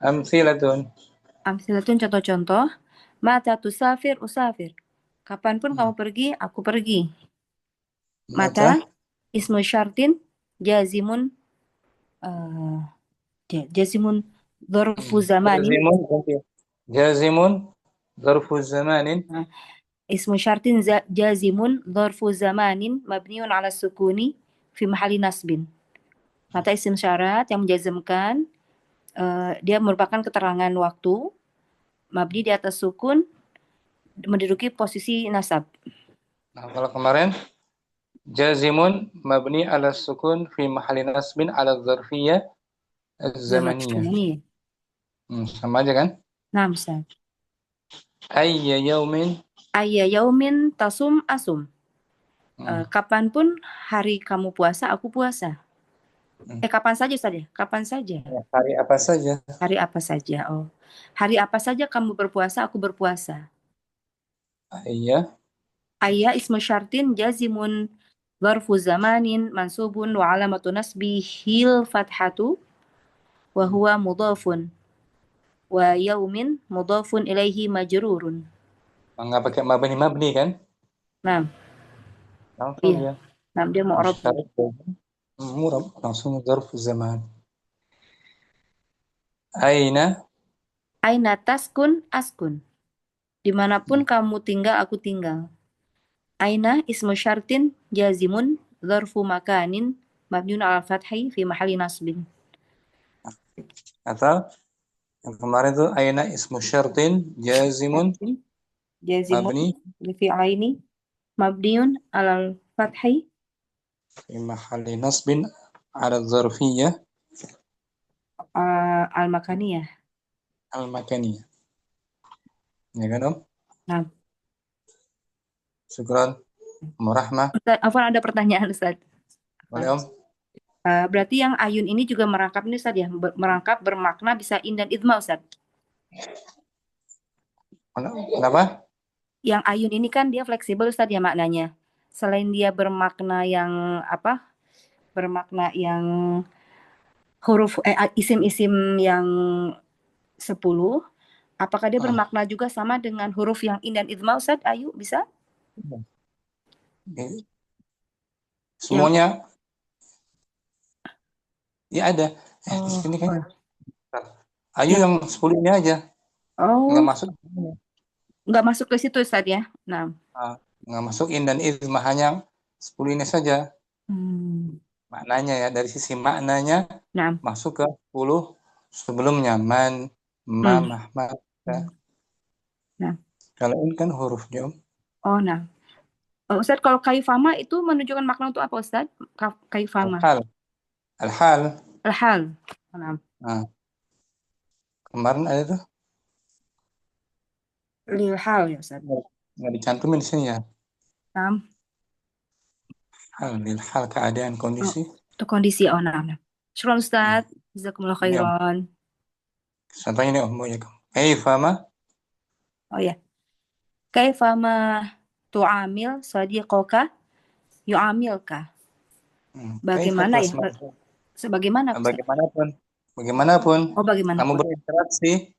Amsilatun contoh-contoh. Mata tusafir usafir. Kapanpun kamu pergi, aku pergi. Mata ismu syartin jazimun dzarfu zamanin. Jazimun dzarfu zamanin. Ismu syartin jazimun dzarfu zamanin mabniun ala sukuni fi mahalli nasbin. Mata isim syarat yang menjazmkan dia merupakan keterangan waktu mabni di atas sukun menduduki posisi nasab. Nah, kalau kemarin jazimun mabni ala sukun fi mahalli nasbin ala dzarfiyyah az-zamaniyah. Sama aja kan? Nah, Ustaz. Ayya yaumin tasum asum. Kapanpun hari kamu puasa, aku puasa. Kapan saja Ustaz ya? Kapan saja? Hari apa saja? Hari apa saja? Oh. Hari apa saja kamu berpuasa, aku berpuasa. Ayya ismu syartin jazimun dzarfu zamanin mansubun wa alamatu nasbihil fathatu wa huwa mudhafun wa yaumin mudhafun ilaihi majrurun. Enggak pakai mabni kan? Nah. Langsung dia. Nah, dia mu'rab. Mu'rab langsung dzarfu zaman. Aina taskun askun. Dimanapun kamu tinggal, aku tinggal. Aina ismu syartin jazimun dzarfu makanin mabniun ala fathi fi mahalli nasbin. Atau yang kemarin tuh aina ismu syartin jazimun mabni li fi'laini mabniun ala fathi fi mahalli nasbin ala dzarfiyyah al-makaniyah. al-makaniyah. Ya kan, Om? Nah, Syukran. Rahmah. Ustaz, Afwan ada pertanyaan Ustaz. Boleh, Om? Berarti yang ayun ini juga merangkap ini Ustaz ya, merangkap bermakna bisa in dan idma Ustaz. Kenapa? Yang ayun ini kan dia fleksibel Ustaz ya maknanya. Selain dia bermakna yang apa? Bermakna yang huruf isim-isim yang 10, apakah dia bermakna juga sama dengan huruf yang in dan idma Ustaz? Ayu bisa? Semuanya ya ada. Di Oh, sini kan. Ayu yang 10 ini aja. Nggak oh, masuk. nggak masuk ke situ Ustaz ya. Nah, Nggak masuk in dan idma, hanya 10 ini saja. Maknanya ya, dari sisi maknanya nah, masuk ke 10 sebelumnya. Man, ma, mahmad. Nah. Kalau in kan hurufnya, Om. Oh, nah. Ustaz, kalau kaifama itu menunjukkan makna untuk apa Ustaz? Kaifama. Al-hal. Al-hal. Nah. Kemarin ada tuh. Lil hal ya Ustaz. Nggak dicantumin di sini ya. Nah. Lil hal, keadaan, kondisi. Itu kondisi. Oh, nah. Syukran Ustaz. Jazakumullah khairan. Contohnya nih, Om. Kaifama. Oh ya. Kaifama tu'amil sadiqoka yu'amilka. Bagaimana ya? Sebagaimana Ustaz? Bagaimanapun Oh, bagaimanapun. kamu berinteraksi.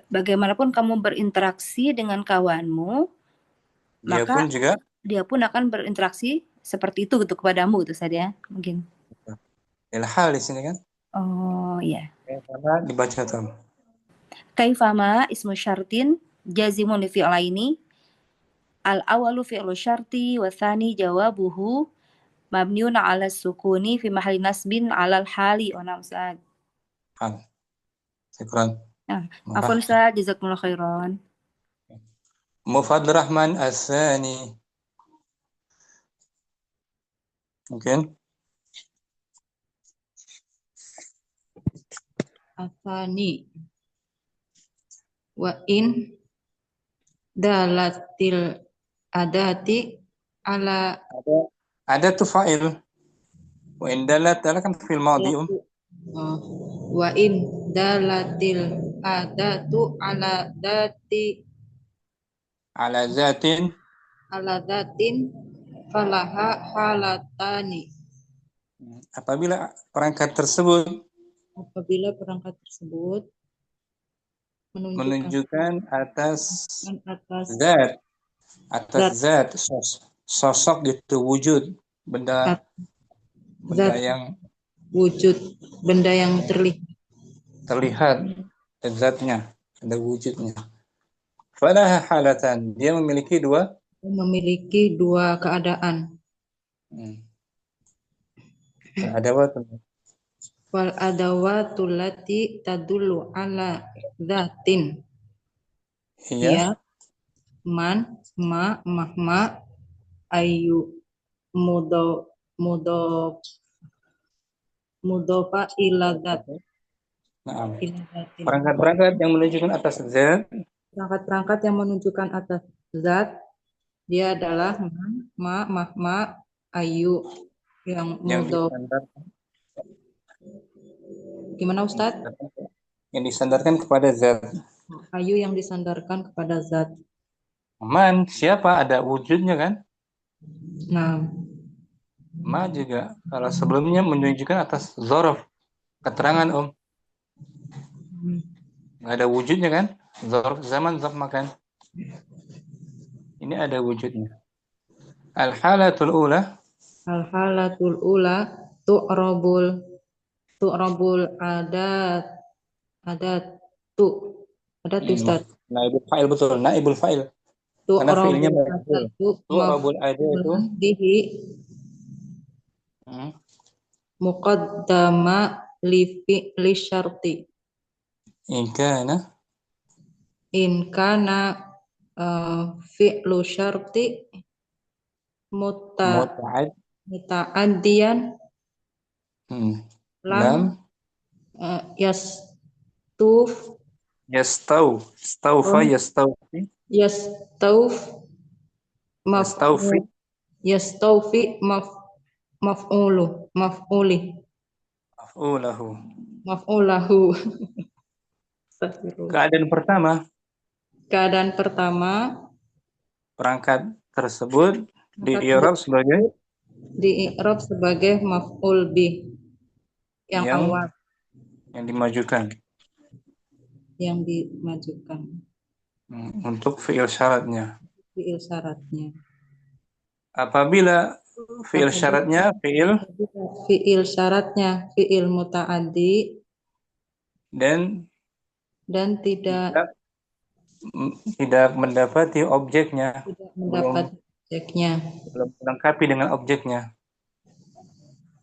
Bagaimanapun kamu berinteraksi dengan kawanmu, maka dia pun akan berinteraksi seperti itu gitu kepadamu gitu Ustaz ya, mungkin. Hal di sini kan? Oh iya. Kaifama dibaca tuh. Kaifama ismu syartin jazimun li fi'laini. Al-awalu fi'lu syarti wa tsani jawabuhu mabniun 'ala sukuni fi mahalli nasbin 'alal hali. Oh, nah Ustaz. Syukran. Afwan Ustaz, jazakumullah khairan. Mufaddal Rahman As-Sani. Mungkin Asani wa in dalatil adati ala ada tuh fa'il. Wa in dalat kan fi'il madhi. Wa in dalatil adatu ala zatin falaha halatani. Apabila perangkat tersebut menunjukkan atas zat, sosok gitu, wujud, benda yang wujud, benda yang terlihat zatnya, ada wujudnya. Falaha halatan, dia memiliki dua keadaan. Wal adawatul lati tadullu ala zatin. Iya. Man, ma, mahma, ayu, mudofa ila zat. Perangkat-perangkat yang menunjukkan atas zat. Perangkat-perangkat yang menunjukkan atas zat, dia adalah man, ma, mahma, ayu, yang mudof. Gimana Ustaz? Yang disandarkan kepada zat. Ayu yang disandarkan kepada zat. Man, siapa? Ada wujudnya kan? Nah. Ma juga. Kalau sebelumnya menunjukkan atas zorof. Keterangan, Om. Nggak ada wujudnya kan? Zorof zaman, zorof makan. Ini ada wujudnya. Al-halatul ula. Al-halatul ula tu'rabul adat Ustaz. Naibul fa'il, betul. Naibul fa'il. Karena fi'ilnya tu'rabul adat itu bihi muqaddama li syarti. In kana fi'lu syarti muta'addiyan lam yastuf Staufa Oh, yastaufi yastauf yastaufi maf'ul yastaufi maf'uli af'ulahu. maf'ulahu. Astagfirullah. Keadaan pertama, Keadaan pertama, perangkat tersebut di angkat i'rab sebagai di i'rab sebagai maf'ul bih yang yang awal dimajukan yang dimajukan untuk fi'il syaratnya. fi'il syaratnya. Apabila fi'il syaratnya fi'il Fi'il syaratnya fi'il muta'addi dan dan tidak mendapati objeknya, tidak mendapat objeknya. belum melengkapi dengan objeknya.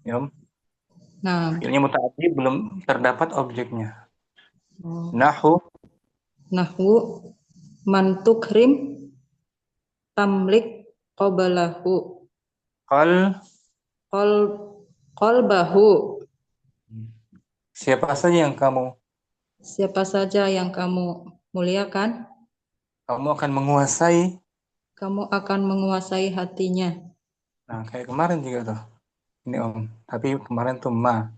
Ya, Nah, fi'ilnya muta'addi belum terdapat objeknya. oh, Nahu nahwu man tukrim tamlik qabalahu qal, qalbahu. siapa saja yang kamu Siapa saja yang kamu muliakan, kamu akan menguasai. kamu akan menguasai hatinya. Nah, kayak kemarin juga tuh. Ini Om. Tapi kemarin tuh ma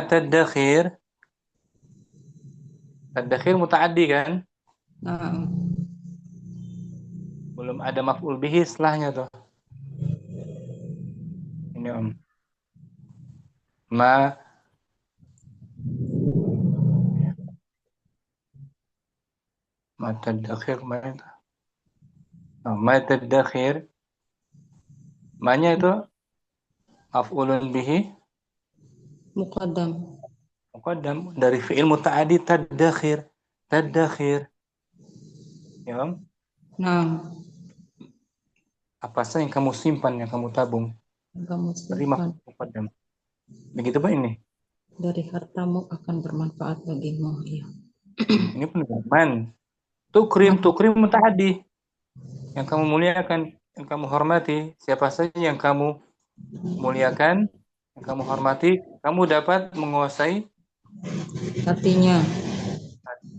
tadakhir. Tadakhir muta'addi kan? Nah, Belum ada maf'ul bihi setelahnya tuh. Ini Om. Ma tadakhir kemarin tuh. Oh, ma tadakhir. Ma-nya itu maf'ulun bihi muqaddam. muqaddam dari fi'il muta'addi tadakhir. Tadakhir. Ya Om. Nah, Apa saja yang kamu simpan, yang kamu tabung. kamu Dari simpan maf'ul muqaddam. Begitu Pak ini. dari hartamu akan bermanfaat bagimu. Ya. Ini pun man. Tukrim muta'addi. Yang kamu muliakan, yang kamu hormati, siapa saja yang kamu muliakan, yang kamu hormati, kamu dapat menguasai Hatinya.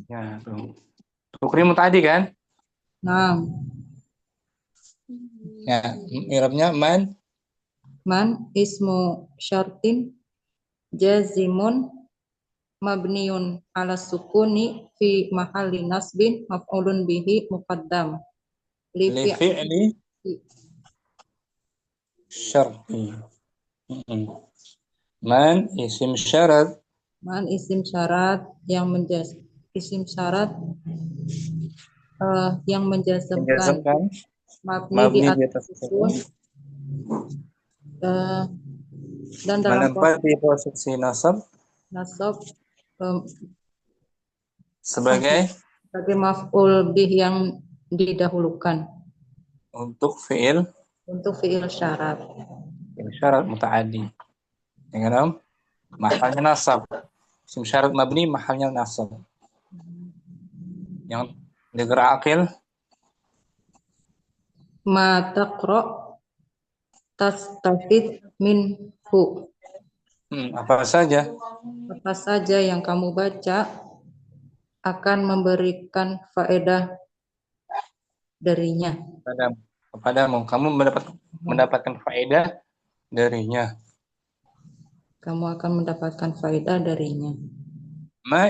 ya tuh. Tukrim tadi kan? Nah, Ya, i'rabnya man ismu syartin jazimun mabniun ala sukuni fi mahalli nasbin maf'ulun bihi muqaddam li li fi'li syarti. Man isim syarat man isim syarat yang isim syarat yang menjazmkan mabni di atas sukun dan dalam menempati posisi nasab nasab sebagai maf'ul bih yang didahulukan untuk fi'il syarat. syarat muta'addi. Ya kan, Om? Mahalnya nasab. Isim syarat mabni mahalnya nasab. Yang negara akil Ma taqra tastafid minhu. apa saja Apa saja yang kamu baca akan memberikan faedah darinya. Kepadamu kamu mendapatkan faedah darinya. Kamu akan mendapatkan faedah darinya. Ma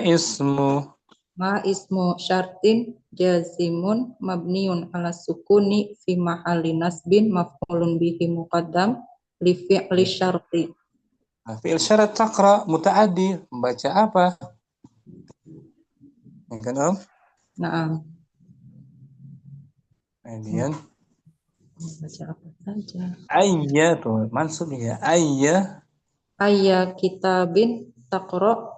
ismu syartin jazimun mabniun ala sukuni fi mahalli nasbin maf'ulun bihi muqaddam li fi'li syarti. fi'il syarat taqra muta'addi, membaca apa? Ya kan, Om? Naam. Kemudian Baca apa saja. ayya tuh maksudnya ayya Kitabin taqra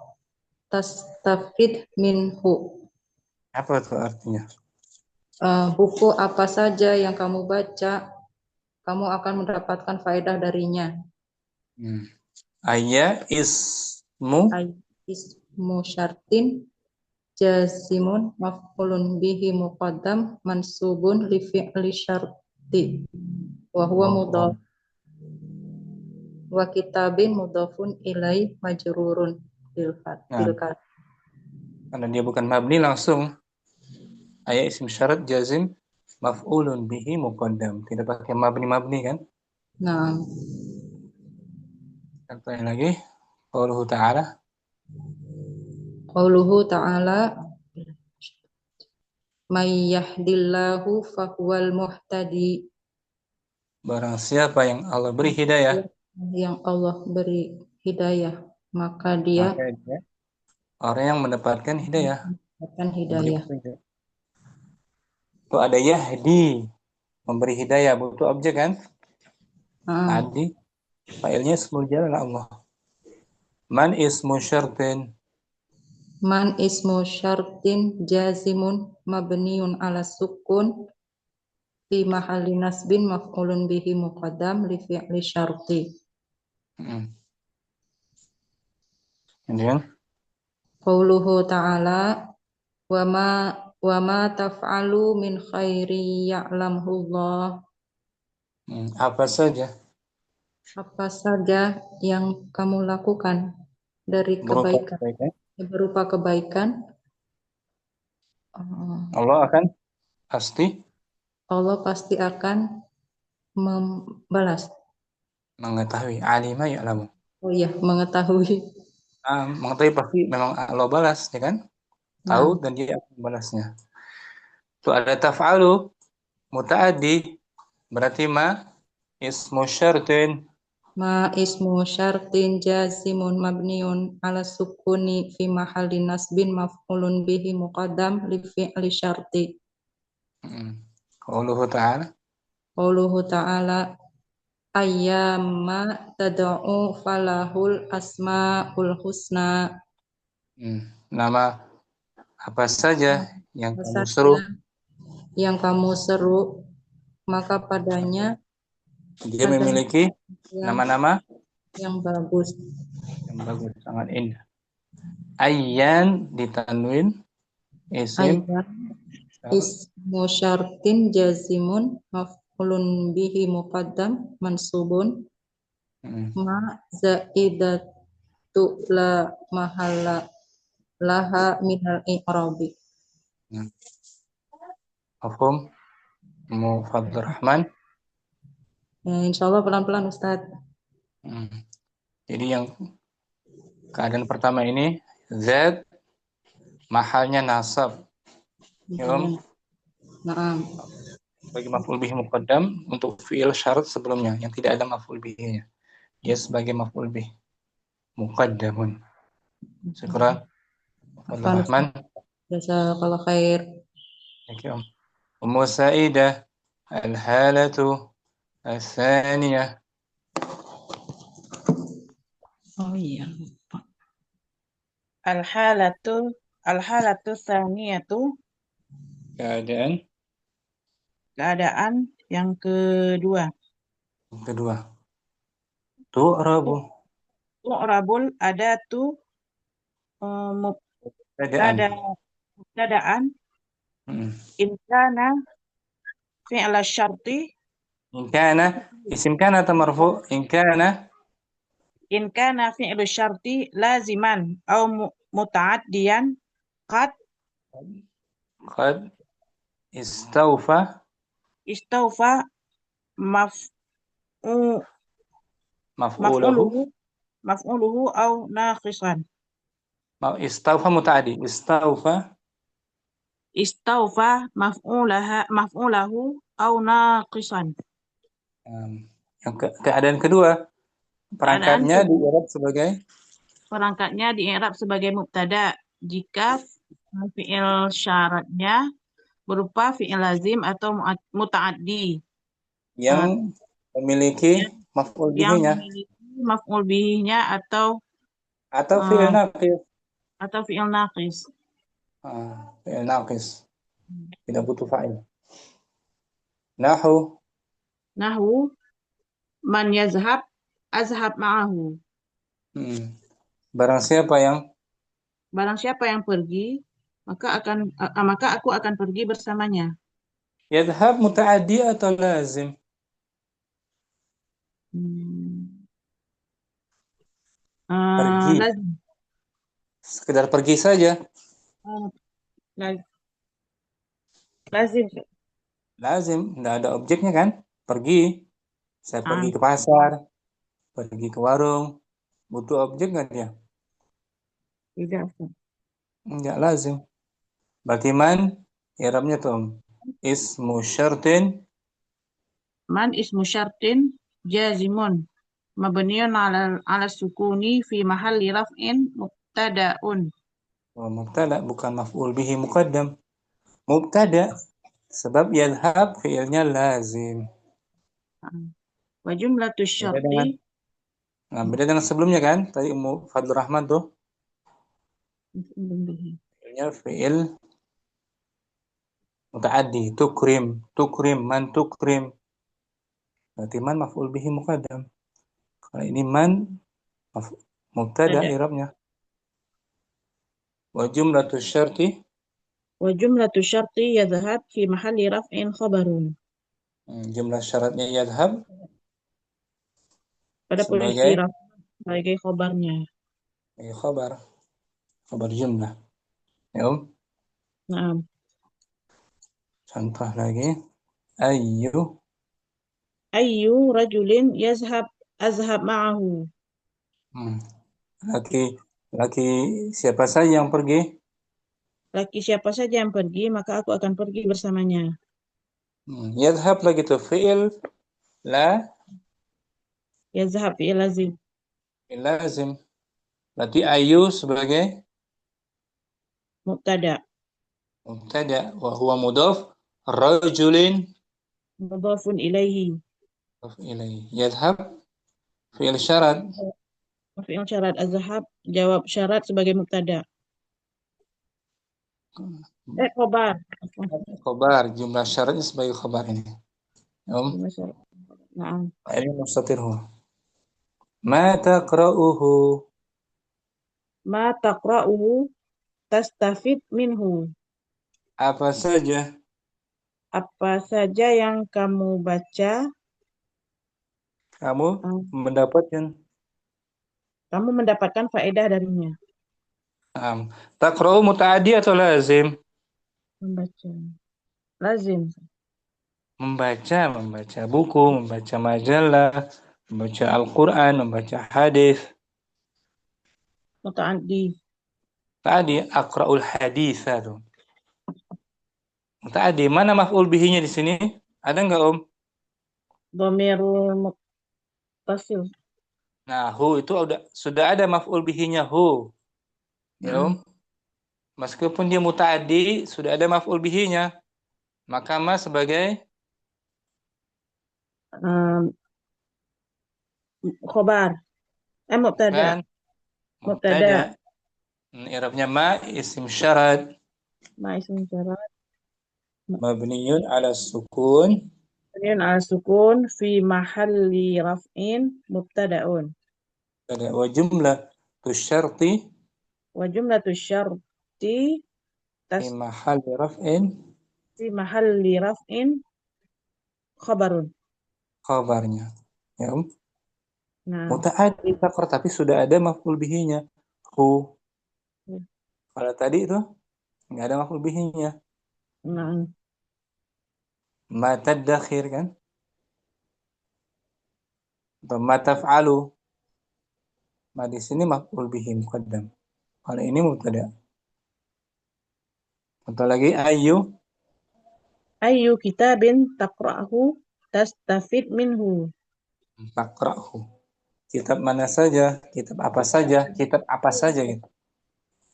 tastafid minhu. apa tuh artinya? Buku apa saja yang kamu baca, kamu akan mendapatkan faedah darinya. Ayya ismu Syartin jazimun maf'ulun bihi muqaddam mansubun li fi'li syarti wa huwa mudhaf wa kitabin mudhafun ilai majrurun bil fath. Karena dia bukan mabni langsung ayat isim syarat jazim maf'ulun bihi muqaddam. Tidak pakai mabni kan? Nah, Contohnya lagi, qauluhu ta'ala, qauluhu ta'ala may yahdillahu fahuwal muhtadi. barang siapa yang Allah beri hidayah, Yang Allah beri hidayah, maka dia maka dia orang yang mendapatkan hidayah, akan diberi hidayah. petunjuk. Itu ada yahdi, memberi hidayah, butuh objek kan? Ah, Adi, failnya ismul jalal Allah. Man ismu syartin, man ismu syartin jazimun mabniun ala sukun fi mahalli nasbin maf'ulun bihi muqaddam li fi'li syarti. kemudian Qauluhu ta'ala wa ma taf'alu min khairi ya'lamhullah. apa saja Apa saja yang kamu lakukan dari berupa kebaikan, kebaikan, berupa kebaikan, Allah akan pasti Allah pasti akan membalas. mengetahui, alima ya'lamu. Oh iya, mengetahui. Mengetahui pasti memang Allah balas, ya kan? Tahu Nah, dan dia akan membalasnya. Itu ada taf'alu muta'addi, berarti ma ismu syartin, ma ismu syartin jazimun mabniun ala sukuni fi mahalli nasbin maf'ulun bihi muqaddam li fi'li syarti. qauluhu ta'ala, Qauluhu ta'ala ayyamma tad'u falahul asmaul husna. nama apa saja yang kamu Saja seru, yang kamu seru, maka padanya dia ada memiliki yang nama-nama yang bagus. yang bagus, sangat indah. Ayyan ditanwin isim Ayat ismu syartin jazimun maf'ulun bihi muqaddam mansubun ma zaidatu la mahalla laha minal i'rabi. Mafhum Mufaddur Rahman. Insyaallah pelan-pelan Ustadz. Jadi yang keadaan pertama ini Z mahalnya nasab. Naam. Bagi maf'ul bihi muqaddam untuk fi'il syarat sebelumnya yang tidak ada maf'ul bihi-nya. Dia sebagai maf'ul bihi muqaddamun. Syukran. Mufaddur Rahman. Jazakallah khair. Ummu Sa'idah al-halatu al-thaniyah. Oh iya, lupa. Al-halatu tsaniyatu, keadaan yang kedua. Tu'rabu Tu'rabul adatu mubtada'an in kana fi'la syarti, in kana isim kana atau marfu, in kana fi'lu syarti laziman au muta'addiyan qad istawfa maf'uluhu maf'uluhu au naqisan. Istawfa muta'addi. Istawfa maf'ulahu au naqisan. Yang keadaan kedua, perangkatnya di i'rab sebagai mubtada jika fi'il syaratnya berupa fi'il lazim atau muta'addi yang memiliki maf'ul bihi-nya atau fi'il naqis. Fi'il naqis. Fi'il naqis. Tidak butuh fa'il. Nahu man yazhab azhab ma'ahu. Barang siapa yang pergi, maka aku akan pergi bersamanya. Yadhhab muta'addi atau lazim? Pergi. Lazim. Sekedar pergi saja. Ah, la- lazim. Lazim, nggak ada objeknya kan? Pergi. Saya pergi Ah, ke pasar, pergi ke warung. Butuh objek nggak dia? tidak, Ustaz. Nggak lazim. Berarti man, i'rabnya tuh. Ismu syartin Man ismu syartin jazimun mabniun ala sukuni fi mahalli raf'in mubtada'un. mubtada, bukan maf'ul bihi muqaddam. Mubtada, sebab yadhab fi'ilnya lazim. Ah. Wa jumlatu Beda syarti dengan beda dengan sebelumnya kan? Tadi Fadlur Rahman tuh fi'ilnya fi'il mutaaddi, tukrim, man tukrim. Berarti man maf'ul bihi muqaddam. Kalau ini man mubtada ada. i'rabnya. Wa jumlatu syarti Wa jumlatu syarti yadhhab fi mahalli raf'in khabarun. jumlah syaratnya yadhab Pada posisi sebagai raf' sebagai khabarnya. khabar jumlah. Ya, Nah, contoh lagi. Ayyu ayyu rajulin azhab ma'ahu. hmm. laki siapa saja yang pergi? Laki siapa saja yang pergi, maka aku akan pergi bersamanya. Yadhab lagi tuh fi'il la Yazhab fi'il lazim. lazim. Berarti ayu sebagai Mubtada. mubtada wa huwa mudhaf rajulin Mudhafun ilaihi. mudhaf ilaihi. Yadhhab fi'il syarat Fi'il syarat azhab jawab syarat sebagai mubtada. Khobar. khabar, jumlah syaratnya sebagai khabar ini. Nah, Ini mustatir huwa. Ma taqra'uhu ma taqra'uhu tastafid minhu. apa saja Apa saja yang kamu baca, kamu eh, mendapatkan kamu mendapatkan faedah darinya. taqra'u mutaaddi atau lazim? Membaca. Lazim. Membaca buku, membaca majalah, membaca Al-Quran, membaca hadis. Muta'addi. Tadi aqra'ul hadis tuh. Tadi mana maf'ul bihinya di sini? Ada nggak Om? Dhamirul muttasil. Nah, hu itu sudah ada maf'ul bihinya hu. Ya Om. Meskipun dia mutaaddi, sudah ada maf'ul bihinya. Maka ma sebagai Khobar. Mubtada. kan mubtada. I'rabnya ma isim syarat Ma isim syarat. mabniyun ala sukun Kemudian al-sukun fi mahalli raf'in mubtada'un. wa jumlah syarti Wa jumlatu syarti fi mahalli raf'in fi mahalli raf'in khabarun. khabarnya. Ya Om. Nah, Mutaaddi takor tapi sudah ada maf'ul bihinya. Hu. Kalau tadi itu nggak ada maf'ul bihinya. nah, Ma tadakhir kan? Atau ma taf'alu. Ma di sini maf'ul bihi muqaddam. Kalau ini mubtada. Atau lagi ayu ayyu kitabin taqra'hu tastafid minhu. taqra'hu. Kitab mana saja, kitab apa saja gitu.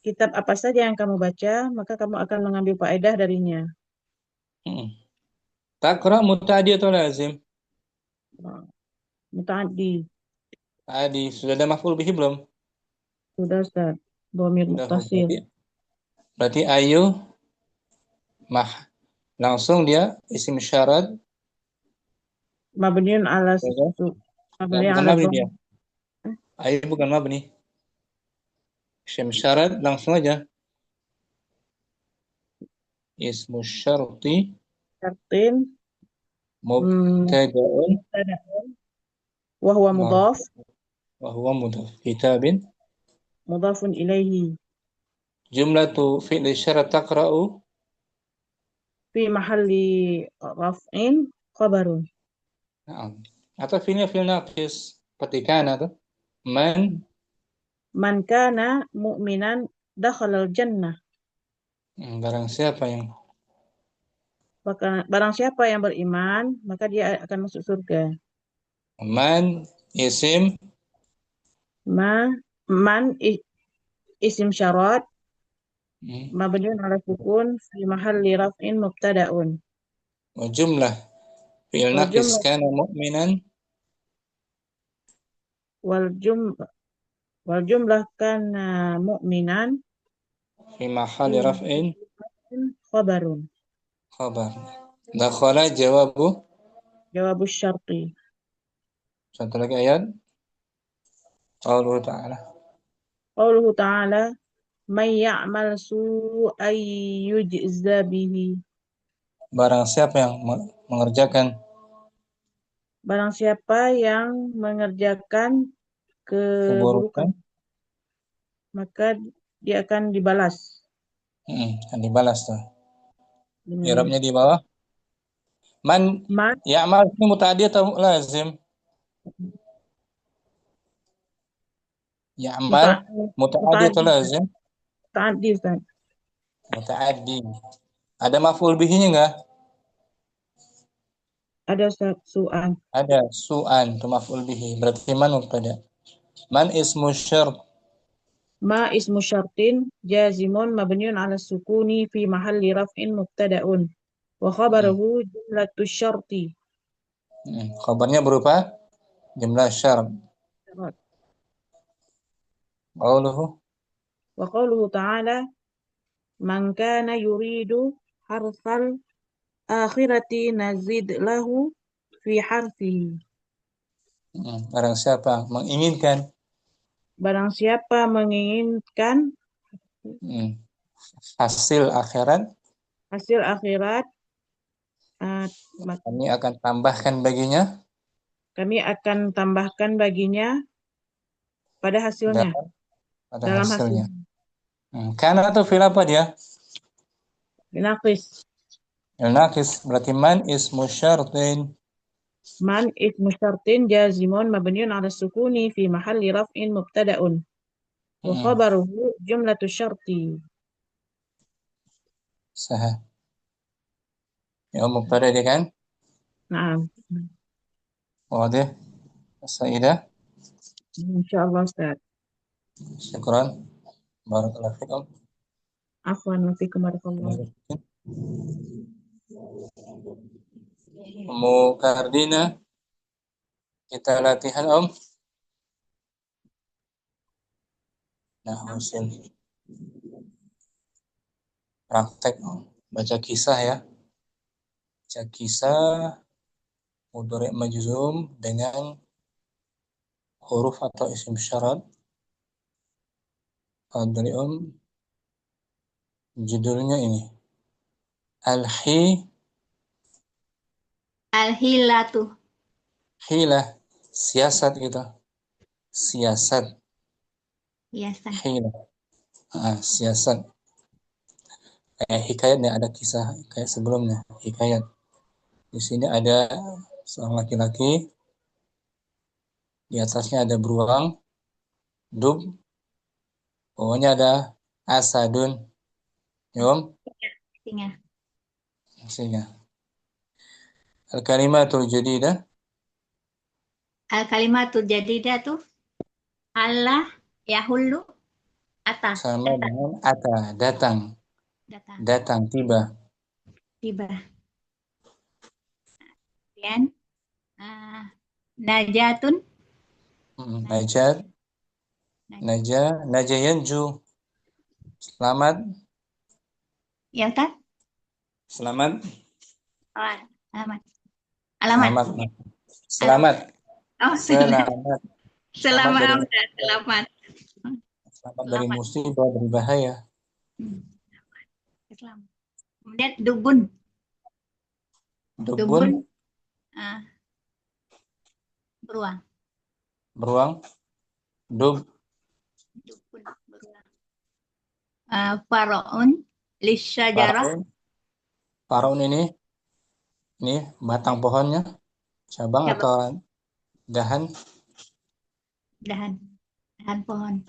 Kitab apa saja yang kamu baca, maka kamu akan mengambil faedah darinya. Taqra' mutaaddi atau lazim? Muta'addi. Tadi sudah ada maf'ul bihi belum? Sudah, Ustaz. Dhamir muttasil. Berarti ayu langsung dia isim syarat Mabniun ala mabniun bukan ala mabni dhamm. dia. Ayu bukan mabni. Isim syarat langsung aja. Ismu syarti Syartin mubtada'un wa huwa mudhaf wa huwa mudhaf kitabin mudhafun ilaihi. jumlatu fi'li syarat taqra'u. Fi mahalli raf'in khabarun. Nah, atau fi'ilnya fi'il naqis seperti kana tuh. Man kana mu'minan dakhalal jannah. Barang siapa yang Barang siapa yang beriman, maka dia akan masuk surga. man isim Man isim syarat hmm, mabniun ala sukun fi mahalli raf'in mubtada'un. wa jumlah fi'il Wal naqis jumlah kana mu'minan wal jum wal jumlah kana mu'minan fi fi mahali raf'in raf'in khabarun. khabar. Dakhala jawabu. Jawabus syarti. Satu lagi ayat. Allah Ta'ala. Qauluhu ta'ala may ya'mal su'an yujza bihi. Barang siapa yang mengerjakan Barang siapa yang mengerjakan keburukan, keburukan, maka dia akan dibalas akan dibalas tuh. dengan I'rabnya di bawah. Man man ya'mal ini muta'addi atau lazim? Ya'mal muta'addi atau muta'addi. lazim? Muta'addi, Ustaz. Muta'addi. Ada maf'ul bihinya enggak? Ada Ustaz, su'an. Ada. Su'an itu maf'ul bihi. Berarti man mubtada. Man ismu syart. Ma ismu syartin jazimun mabniun ala sukuni fi mahalli raf'in mubtada'un. Wa khabaruhu jumlatu syarti. Khabarnya berupa jumlah syarat. Qauluhu Wa qauluhu ta'ala man kana yuridu harfal akhirati nazid lahu fi harfihi. Barang siapa menginginkan Barang siapa menginginkan hasil akhirat, hasil akhirat, kami akan tambahkan baginya kami akan tambahkan baginya pada hasilnya. dalam hasilnya. Hasilnya. Kana atau fil apa dia? Naqis. Naqis berarti man ismu syartin. Man ismu syartin jazimun mabniun ala sukuni fi mahalli raf'in mubtada'un. Wa khabaruhu jumlatu syarti. Sah. Ya mubtada dia kan? Naam. Wadih. Saidah. Insyaallah Ustaz. Syukran. Barakallahu fikum. Afwan wa fikum barakallahu. Mukardina, kita latihan Om. Nah, usul praktek Om. Baca kisah ya. Baca kisah mudhari' majzum dengan huruf atau isim syarat. Dari Om, judulnya ini. Al-hilatu. Hilah, siasat gitu. Siasat. Biasa. Hilah. Siasat. Kayak hikayatnya ada kisah kayak sebelumnya. Hikayat. Di sini ada seorang laki-laki. Di atasnya ada beruang. Dub. Bawahnya ada asadun. Yom. Singa. Singa. Al-kalimatul jadidah. Al-kalimatul jadidah tuh Allah yahullu ata. Sama dengan ata. Datang. Datang. Tiba. Kemudian najatun. Najat. Najayanju. Selamat. Ya Ustaz? Selamat. Alamat. Selamat. Oh, Selamat. Selamat Dari musibah, dari bahaya. Kemudian dubun. Beruang. Dub. Dubun, beruang. Faraun lisyajarah. Faraun ini batang pohonnya, cabang Cabang. atau dahan? Dahan pohon.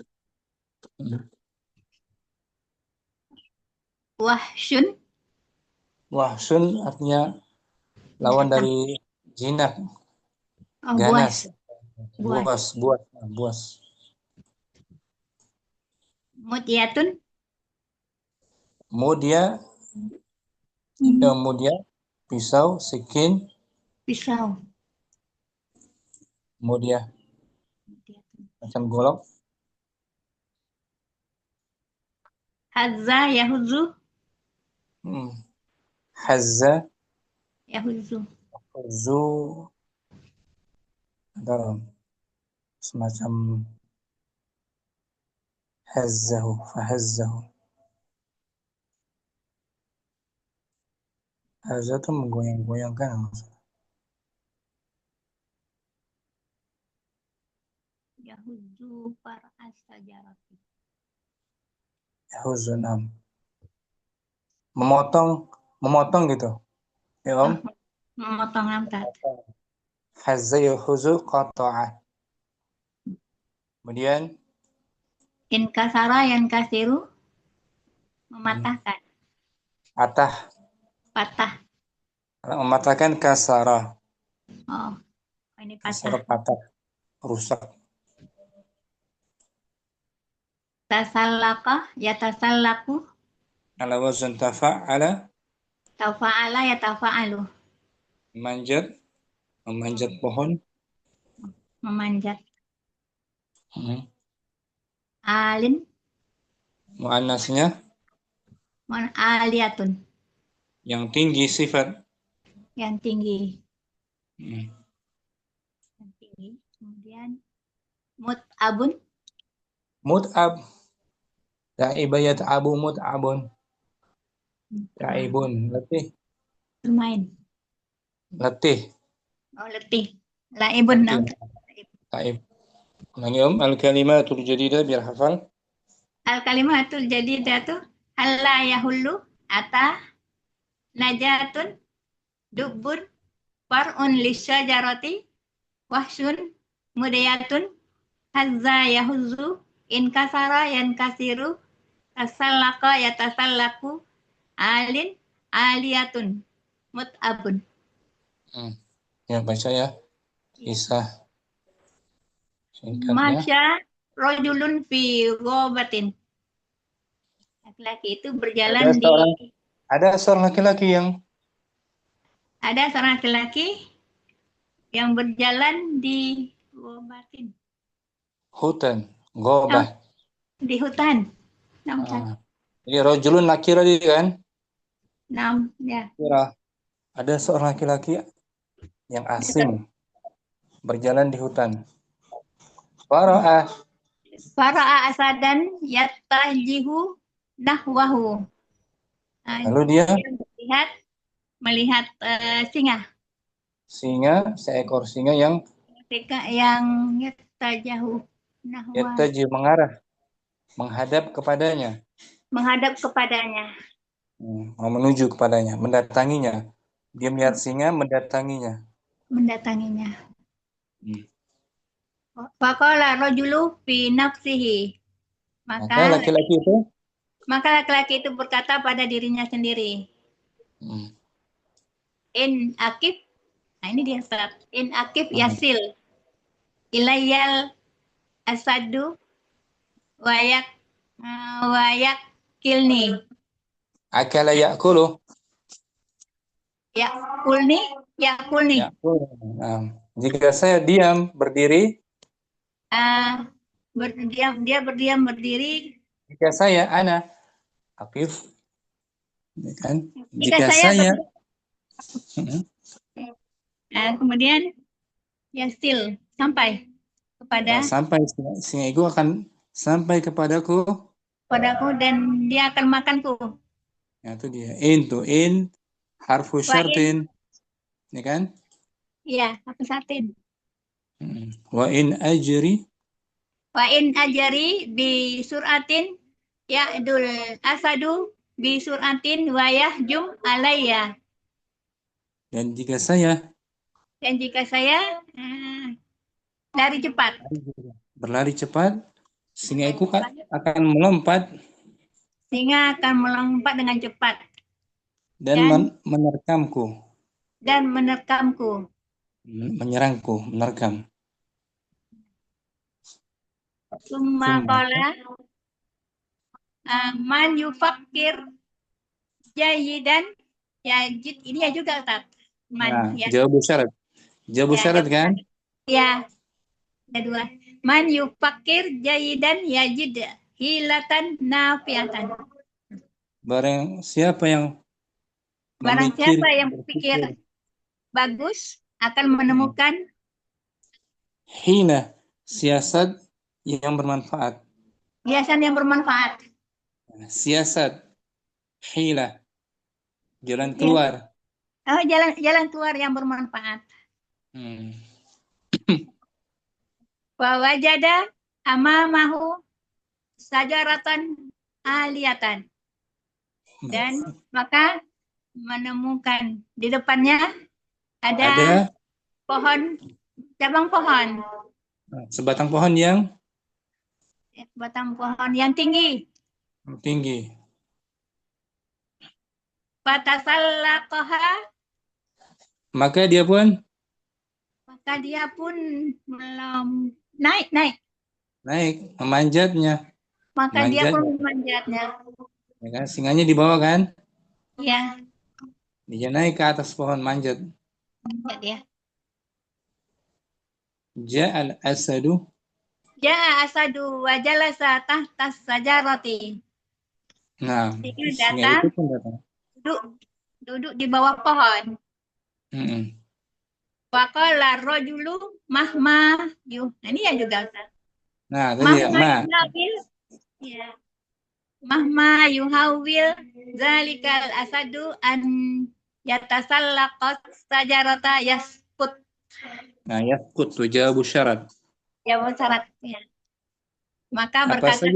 Wahsyun. Wahsun artinya lawan Binatang. dari jinak, Buas. ganas, buas. Mutyatun. Mudia, pisau, sikin, Pisau. mudia, macam golok. Hazza yahuzu. Hazza, Yahuzu. zu, ada semacam hazzahu, fahazzahu. Hazza itu menggoyang-goyangkan. Yahuzu far'as sajarati. Yahuzu, memotong gitu. Ya, Om? Memotong angkat. Hazza yahuzu qata'a. Kemudian Inkasara yankasiru. Mematahkan. Patah. Mematahkan kasara. Oh, ini Kasara patah. patah, rusak. Tasallaka yatasallaku. Ala wazn tafa'ala, Tafa'ala yatafa'alu. memanjat pohon. Memanjat. Alin. Muannasnya Aliyatun. yang tinggi sifat. Yang tinggi. Hmm. Yang tinggi. Kemudian mut'abun. Mut'ab. Ta'ibayat abu mut'abun. Ta'ibun, letih. Bermain. Letih. Oh, letih. Laibun. Ta'ib. Ulangi, Om, al-kalimatul jadidah biar hafal. Al-kalimatul jadidatu halla yahullu ata najatun dubbun far'un lisyajarati wahsyun mudayatun hazza yahuzzu inkasara yankasiru tasallaka yatasallaku alin aliyatun mut'abun. Ya, baca ya. Kisah singkatnya. Masya rajulun fi ghabatin. Laki-laki itu berjalan Ada seorang laki-laki yang berjalan di ghabatin. hutan, ghabah. Di hutan. Jadi rajulun nakira dia kan? Ya. Kira. Ada seorang laki-laki yang asing berjalan di hutan. Fara'a asadan yattajihu nahwahu. Lalu dia melihat singa. Seekor singa yang yattajahu nahwahu. yattaji, mengarah, menghadap kepadanya. Menuju kepadanya, mendatanginya. Dia melihat singa mendatanginya. Faqala rajulu fi nafsihi. Maka laki-laki itu berkata pada dirinya sendiri. In akif. Nah, ini dia start. In akif yasil ilayal asadu wayak kilni. Akala ya'kulu. Yakulni. Jika saya diam berdiri, dia berdiam berdiri. jika saya ana akif, kan? Jika saya kemudian yasil sampai kepada singa itu akan sampai kepadaku dan dia akan makanku. Ya, itu dia. In harfu syartin. Ya kan? Iya, harfu syartin. Wa in ajri bi suratin ya'dul asadu bi suratin wa yahjum alayya. Dan jika saya Dan jika saya lari cepat. berlari cepat, singa itu akan melompat Singa akan melompat dengan cepat dan menerkamku, dan menerkamku. menyerangku, menerkam. Summa qala man yufakkir jayidan yajid. Ini ya juga Ustaz. Nah, Ya. jawab syarat. Jawab syarat kan? Ya. Ada dua. Man yufakkir jayidan yajid hilatan nafiatan. Barang siapa yang berpikir bagus akan menemukan hina, siasat yang bermanfaat. hiasan yang bermanfaat. Siasat, hila, jalan keluar. Oh, jalan keluar yang bermanfaat. Wa wajada amamahu sajaratan aliyatan. Dan maka menemukan di depannya ada pohon, cabang pohon. Sebatang pohon yang Batang pohon yang tinggi. tinggi. Fatasallaqaha. Maka dia pun naik, memanjatnya. Maka dia pun memanjatnya. Ya kan? Singanya di bawah kan? Iya. Dia naik ke atas pohon manjat. Manjat ya. Ja'al asadu. Ja'a asadu wa jalasa tahtas sajarati. Nah, singa itu pun datang. Duduk di bawah pohon. Wa qala rajulu mahma yuh. Nah, ini ya juga Ustaz. Nah, tadi ya, ma. Ya. Mahma yuhawil zalikal asadu an yatasallaqas sajarata yaskut. Nah, yaskut tuh jawab syarat. Jawab syarat ya. Maka berkata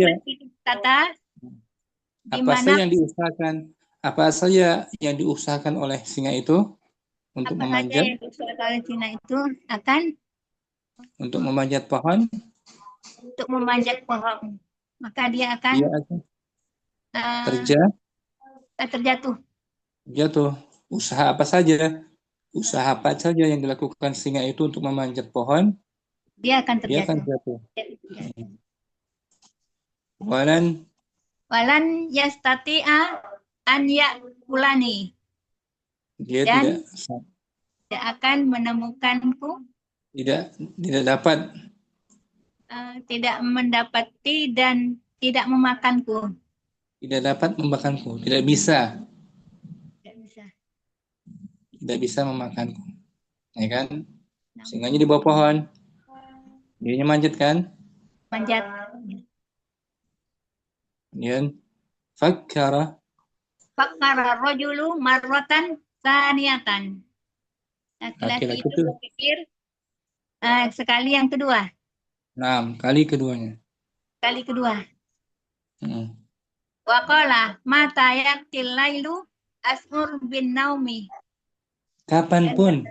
apa saja yang diusahakan oleh singa itu untuk memanjat? Untuk memanjat pohon. Untuk memanjat pohon. Maka dia akan terjatuh. Jatuh. Usaha apa saja yang dilakukan singa itu untuk memanjat pohon, dia akan terjatuh. Walan yastati'a an ya'kulani. Dia tidak akan menemukanku. Tidak dapat. Tidak mendapati dan tidak memakanku. Tidak dapat memakanku. Tidak bisa. Tidak bisa memakanku. Ya kan? Singanya di bawah pohon. Dianya manjat kan? Manjat. Kemudian fakkara rajulu marratan saniyatan. Laki-laki itu berpikir sekali yang kedua. Kali keduanya. Kali kedua. Wa qala mata yaqtil lailu as'ur bin naumi. Kapanpun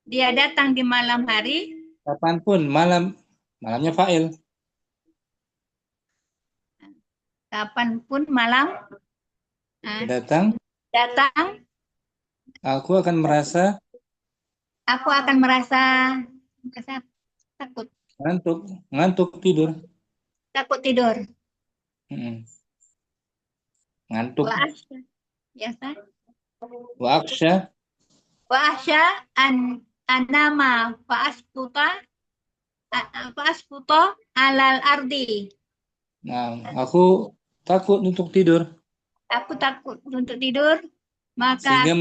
dia datang di malam hari. Kapanpun malamnya fa'il. Kapanpun malam datang. Aku akan merasa takut. Ngantuk tidur. Takut tidur. Ngantuk. Wa akhsha anama fa asquta alal ardi. Nah, aku takut untuk tidur. Aku takut untuk tidur, maka sehingga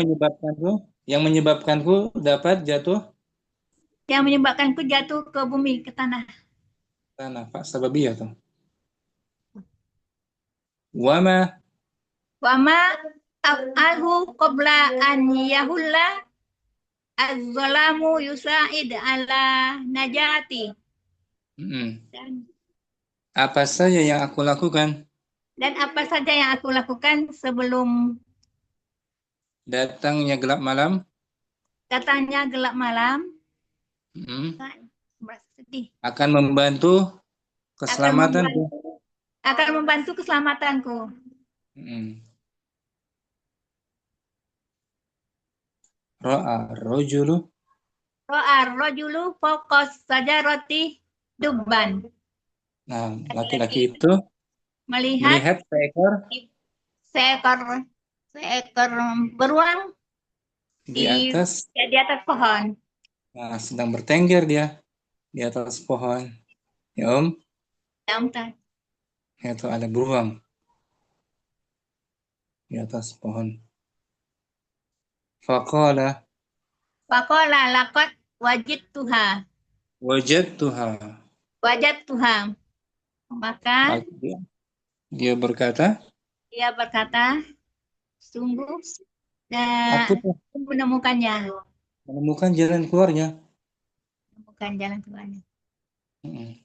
menyebabkanku dapat jatuh. Yang menyebabkanku jatuh ke bumi, ke tanah. Pak sababiyah tuh. Wama af'alhu qabla an yahulla az-zalamu yusa'id ala najati. Apa saja yang aku lakukan? Dan apa saja yang aku lakukan sebelum Datangnya gelap malam. datangnya gelap malam. Mm. Merasa sedih. Akan membantu keselamatanku. Akan membantu keselamatanku. Mm. Ra'a rojulu. Ro'ar rojulu fokus saja roti dubban. Nah, laki-laki itu Melihat seekor seekor beruang di atas, di atas pohon. nah, sedang bertengger dia di atas pohon. Ya Om, itu ada beruang di atas pohon. Faqala Faqala laqad wajidtuha. wajadtuha. Maka Dia berkata, dia berkata, sungguh aku menemukannya. menemukan jalan keluarnya. Menemukan jalan keluarnya. Mm.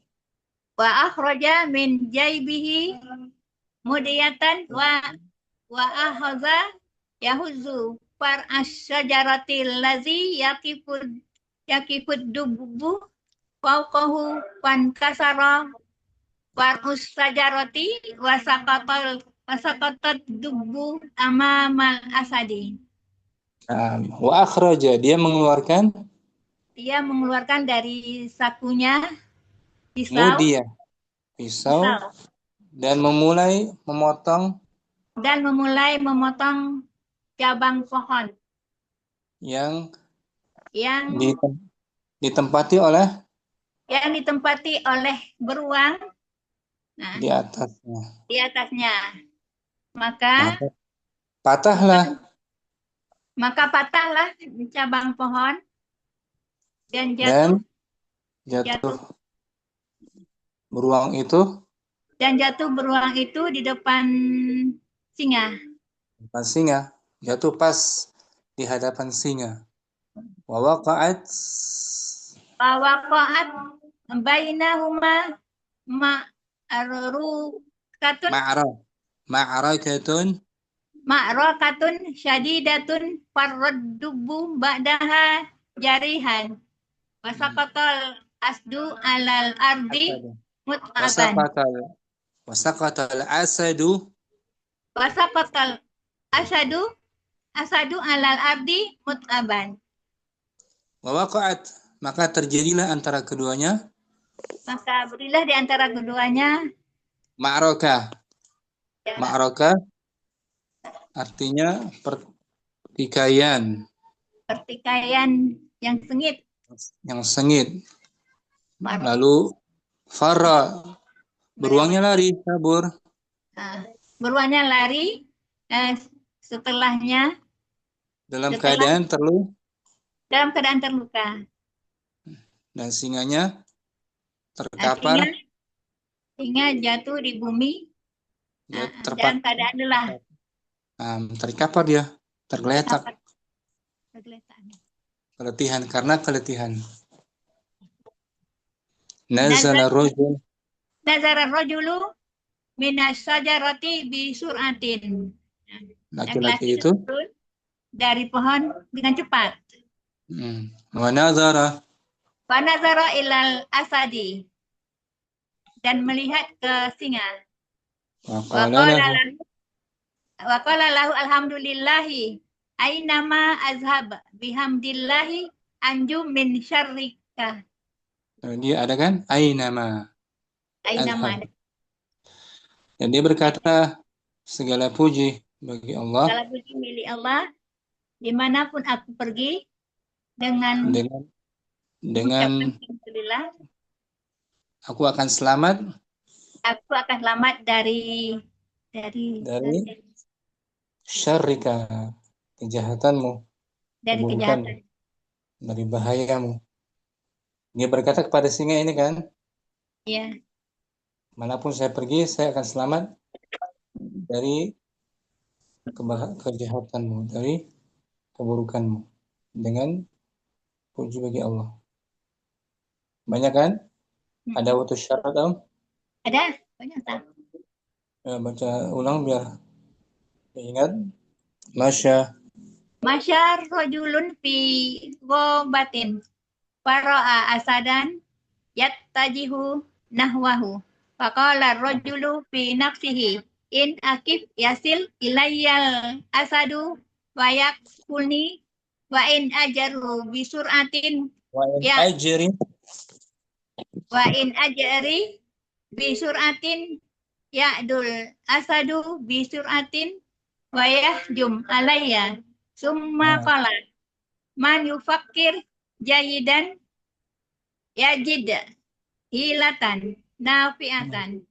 Wa akhraja min jaibihi mudiyatan wa akhadha yahuzzu far asyajaratil lazi yakifud dubu fauqahu fankasara farus sajarati wasaqatat dubu amamal asadi. Wa akhraja, dia mengeluarkan Dia mengeluarkan dari sakunya pisau dan memulai memotong cabang pohon yang yang ditempati oleh beruang di atasnya. Maka patahlah cabang pohon dan jatuh beruang itu di depan singa. Jatuh pas di hadapan singa. Wa waqa'at Bainahuma ma'rakatun syadidatun farraddubu ba'daha jarihan wasaqatal asdu alal ardi mut'aban wasaqatal asadu wasaqatal asadu alal ardi mut'aban. wa waqa'at, maka terjadilah antara keduanya Maka berilah di antara keduanya ma'rakah artinya pertikaian yang sengit. Lalu farra, beruangnya lari, kabur. Beruangnya lari, setelahnya dalam keadaan terluka. Dan singanya terkapar. Singa jatuh di bumi dalam keadaan lelah. Terkapar dia, tergeletak. Karena keletihan. Nazala rajulu minas sajarati bi sur'atin. Laki-laki itu dari pohon dengan cepat. Wa nazara Ilal asadi, dan melihat ke singa. Wa qala lahu alhamdulillahi ainama azhab bihamdillahi anju min syarrika. Dia ada kan? Ainama. Dan dia berkata, segala puji bagi Allah. Segala puji milik Allah, dimanapun aku pergi dengan aku akan selamat. Dari syarrika, kejahatanmu, dari bahayamu. Dia berkata kepada singa ini kan? Iya. Manapun saya pergi, saya akan selamat dari kejahatanmu, dari keburukanmu. Dengan puji bagi Allah. Banyak kan? Ada waktu syarat, Om? Ada. Ternyata. Ya, baca ulang biar ingat. Masya. Masyar rojulun fi ghabatin fara'a asadan yattajihu nahwahu. Faqala rojulu fi nafsihi in akif yasil ilayyal asadu wa yakulni wa in ajaru bisur'atin Wa in ya ajri. wa in ajari bisur'atin ya'dul asadu bisur'atin wa yahjum alayya summa Nah, qala man yufakkir jayidan yajid hilatan nafi'atan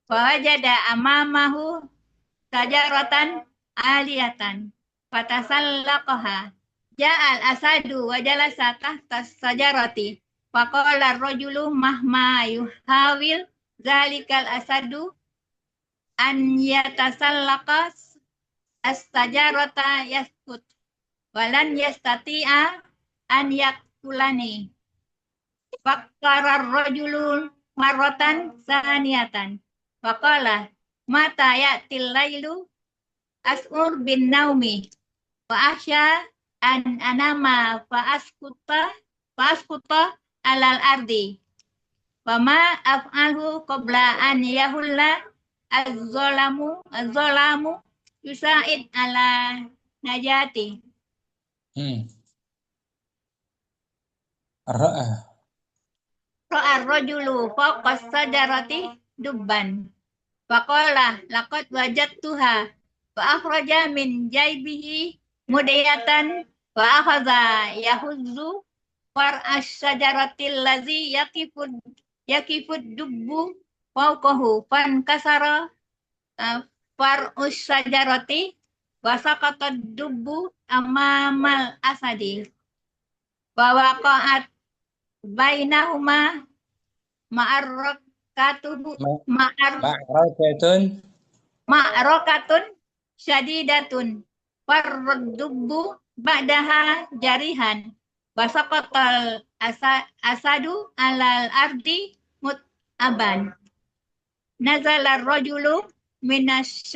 wajada amamahu sajaratan aliyatan fatasallaqaha ja'al asadu wa jalasa tahta sajarati faqala ar-rajulu mahma yuhawil zalikal asadu an yatasallaqa as-sajarata yaskut walan yastati'a an yakulani Fakarar rojulun marrotan saniyatan. Faqala mata ya'til lailu as'ur bin naumi wa asya an anama fa askuta alal ardi. Wa ma af'alhu qabla an yahulla az-zolamu yusa'id ala najati. Ra'a. Ra'ar rajulu fawqa sajarati dubban. Faqala laqad wajadtuha wa akhraja min jaybihi mudiyatan wa akhadha yahuzzu far'ash sajaratil ladzi yakifud dubbu fawqahu fankasara far'ush sajarati wa saqata dubbu amamal asadi wa waqa'at bainahuma ma'arrakatuhu Ma'rakatun. ma'rakatun syadidatun farradubbu ba'daha jarihan wasaqatal asadu alal ardi mut'aban nazala rajulu minas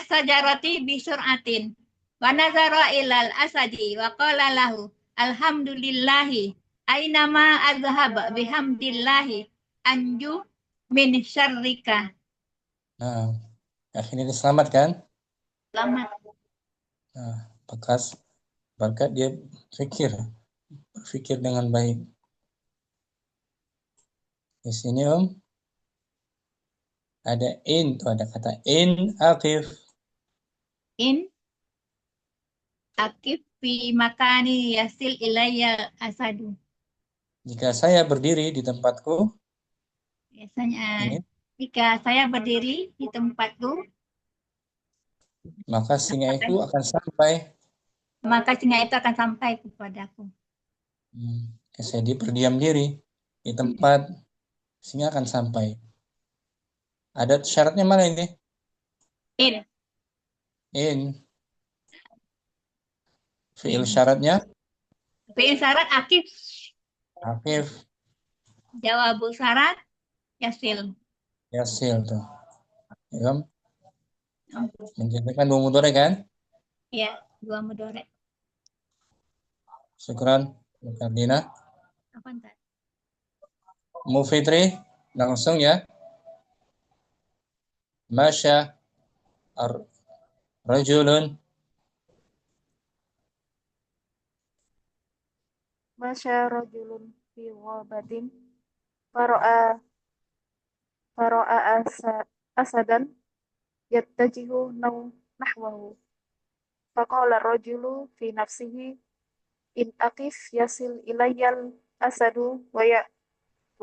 sajarati bisur'atin wa nazara ilal asadi wa qala lahu alhamdulillahi ainama azhab bihamdillahi anju min syarrika. Nah, akhirnya diselamatkan. Selamat. Nah, bekas berkat dia berpikir dengan baik. Di sini ada in, tuh ada kata in akif. In akif fi makani yasil ilayya asadu. Jika saya berdiri di tempatku, Biasanya ini, jika saya berdiri di tempatku, maka singa itu akan sampai. maka singa itu akan sampai kepadaku. Saya berdiam diri di tempat, singa akan sampai. Ada syaratnya mana ini? In. Fi'il syaratnya? Fi'il syarat akif. Akif. Jawabu syarat yasil. Yasil tuh. Ya, menjadikan dua mudhari kan? Ya, dua mudhari. Syukran, Kardina. Apa entar? Mufitri, langsung ya. Masya rajulun. Masya rajulun fi ghabatin fara'a asadan yattajihu nahwahu. Faqala rajulu fi nafsihi in aqif yasil ilayyal asadu wa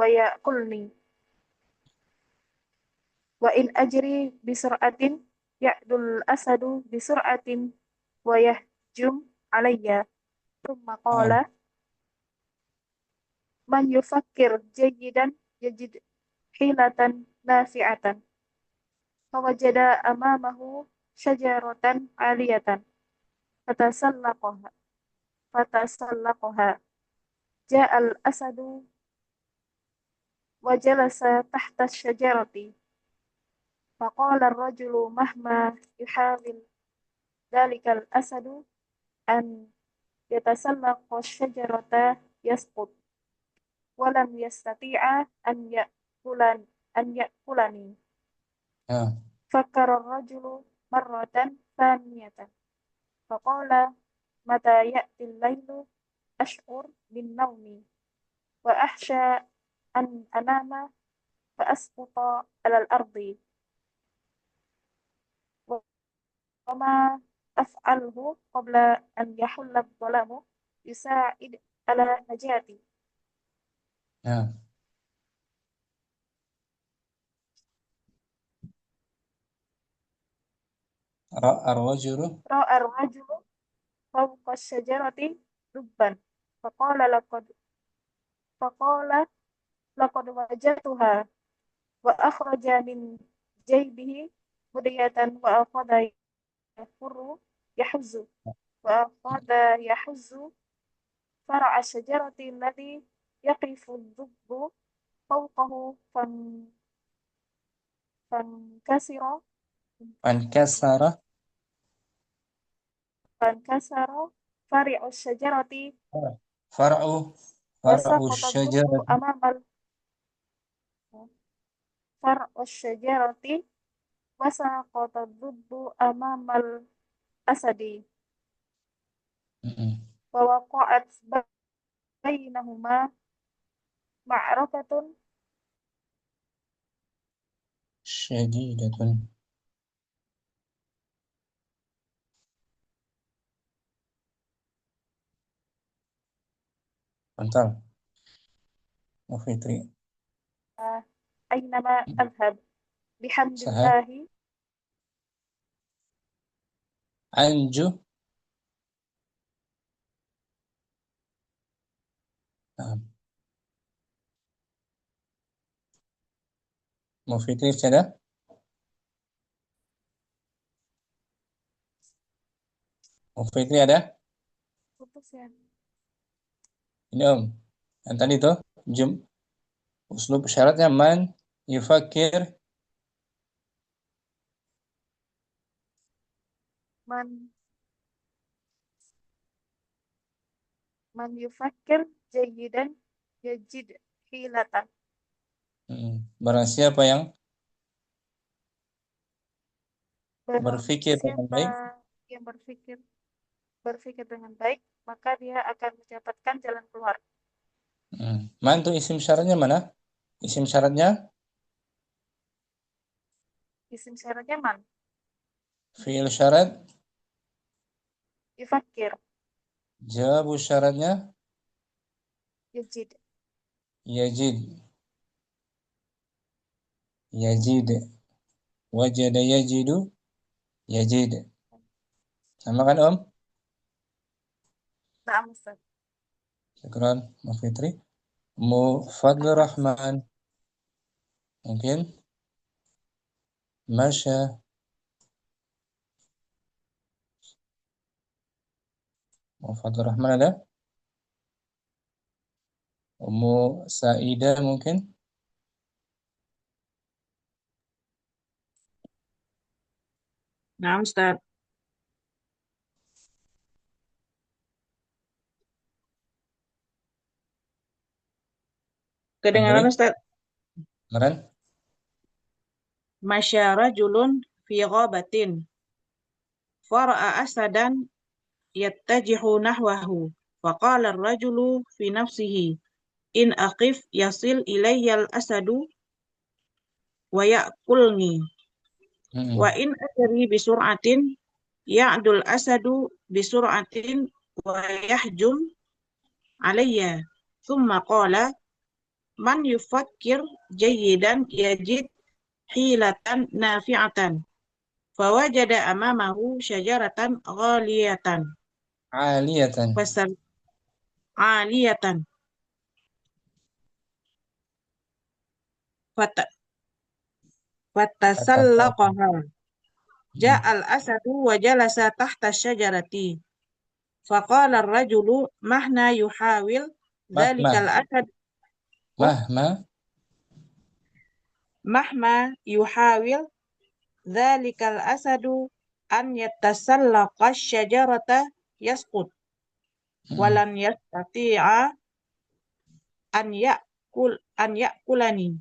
ya'kulni wa in ajri bisur'atin ya'dul asadu bisur'atin wa yahjum alayya thumma qala man yufakkir jayidan yajid hilatan nafi'atan fawajada amamahu syajaratan aliyatan fatasallaqaha ja'al asadu وجلس تحت الشجرة فقال الرجل مهما يحاول ذلك الأسد أن يتسلق الشجرة يسقط ولم يستطيع أن يأكلني. فكر الرجل مرة ثانية فقال متى يأتي الليل أشعر بالنوم وأخشى أن أنام فأسقط على الأرض وما أفعله قبل أن يحل الظلام يساعد على نجاتي. رأى الرجل فوق الشجرة دبا فقال لقد وجدتها وأخرج من جيبه هدية وأخذ يحز فرع الشجرة الذي يقف الدب فوقه فانكسر فرع الشجرة فرع وسقط الشجرة الدب أمام الأسد ووقعت بينهما معركة شديدة. Mantap, Bu Fitri. أينما أذهب بحمد Sahab. الله Anju. Bu Fitri ada? Bu Fitri ada? putus ya. Ini Om. Yang tadi tuh, uslub syaratnya man yufakir man yufakir jayidan yajid hilatan. Barang siapa yang berpikir dengan baik, yang berpikir dengan baik, maka dia akan mendapatkan jalan keluar. Man tuh isim syaratnya mana? Isim syaratnya man. Fi'il syarat. Yufakir. Jawabu syaratnya Yajid. Wajada yajidu yajid. Sama kan Om? Na'am Ustaz. Syukran, Mas Fitri. Fadlur Rahman. Mungkin Masya. Fadlur Rahman ada? Sa'idah mungkin? Nah, Ustaz. Kedengaran Ustaz? Kedengaran? Masya rajulun fi ghabatin fara'a asadan yattajihu nahwahu faqala ar-rajulu fi nafsihi in aqif yasil ilayya al-asadu wa ya'kulni wa in ajri bi sur'atin ya'dul asadu bi sur'atin wa yahjum alayya thumma qala man yufakkir jayyidan yajid hilatan nafi'atan fawajada amamahu syajaratan ghaliyatan aliyatan fatasallaqaha ja'al asadu wa jalasa tahta syajarati faqala ar-rajulu mahna yuhawil dhalikal asad mahma yuhawil dzalikal asadu an yatasallaqa syajarata yasqut walan yastati'a an yakulani.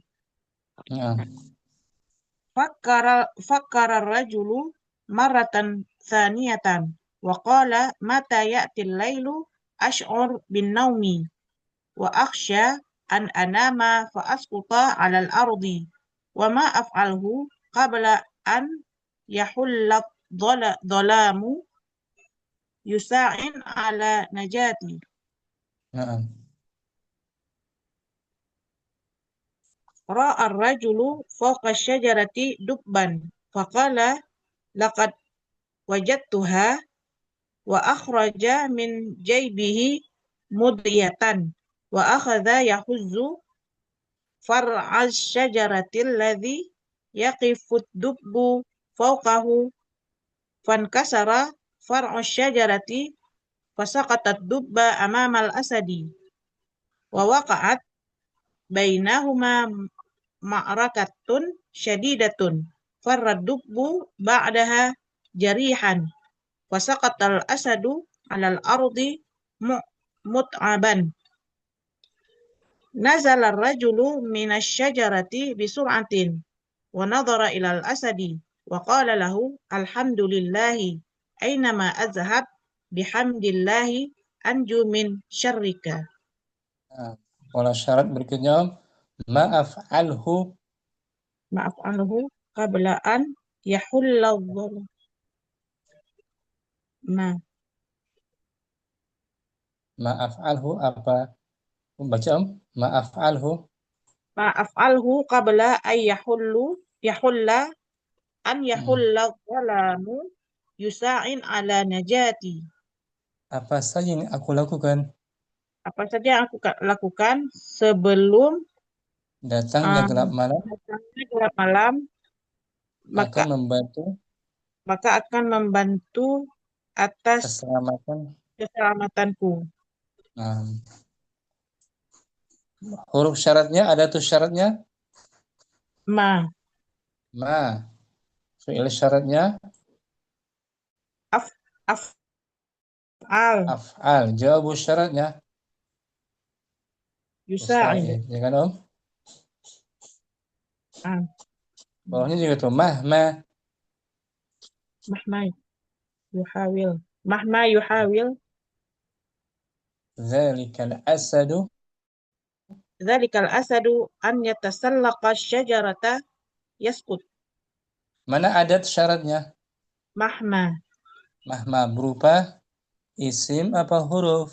Fakkara rajulu maratan thaniyatan wa qala mata ya'til lailu ash'ur bin naumi wa akhsha an anama fa asquta 'alal ardi wa ma af'alhu qabla an yahulla dhalamu yusa'in 'ala najati. Ra'a ar-rajulu fawqa syajarati dubban faqala laqad wajadtuha wa akhraja min jaybihi mudiyatan wa akhadha yahuzzu far'az syajaratil ladzi yaqifu dubbu fawqahu fankasara far'u syajarati fasaqatat dubba amamal asadi wa waqa'at bainahuma ma'rakatun syadidatun farrad dubbu ba'daha jarihan fasaqatal asadu 'alal ardi mut'aban. Nazala ar-rajulu minasy syajarati bisur'atin wa nadhara ilal asadi wa qala lahu alhamdulillahi aynama azhab bihamdillahi anju min syarrika. Pola syarat berikutnya ma'af'alhu qabla an yahulla ma'af'alhu apa baca ma'af'alhu qabla an yahulla dhalamu yusa'in 'ala najati. Apa saja yang aku lakukan Apa saja yang aku lakukan sebelum datangnya gelap malam maka akan membantu atas keselamatanku. Huruf syaratnya ada tuh syaratnya Ma. Fi'il syaratnya af'al. Jawab syaratnya yusa'in. Ya kan Om? Bawahnya juga tuh mahma yuhawil dzalikal asadu an yatasallaqa syajarata yasqut. Mana adat syaratnya? Mahma Berupa isim apa huruf?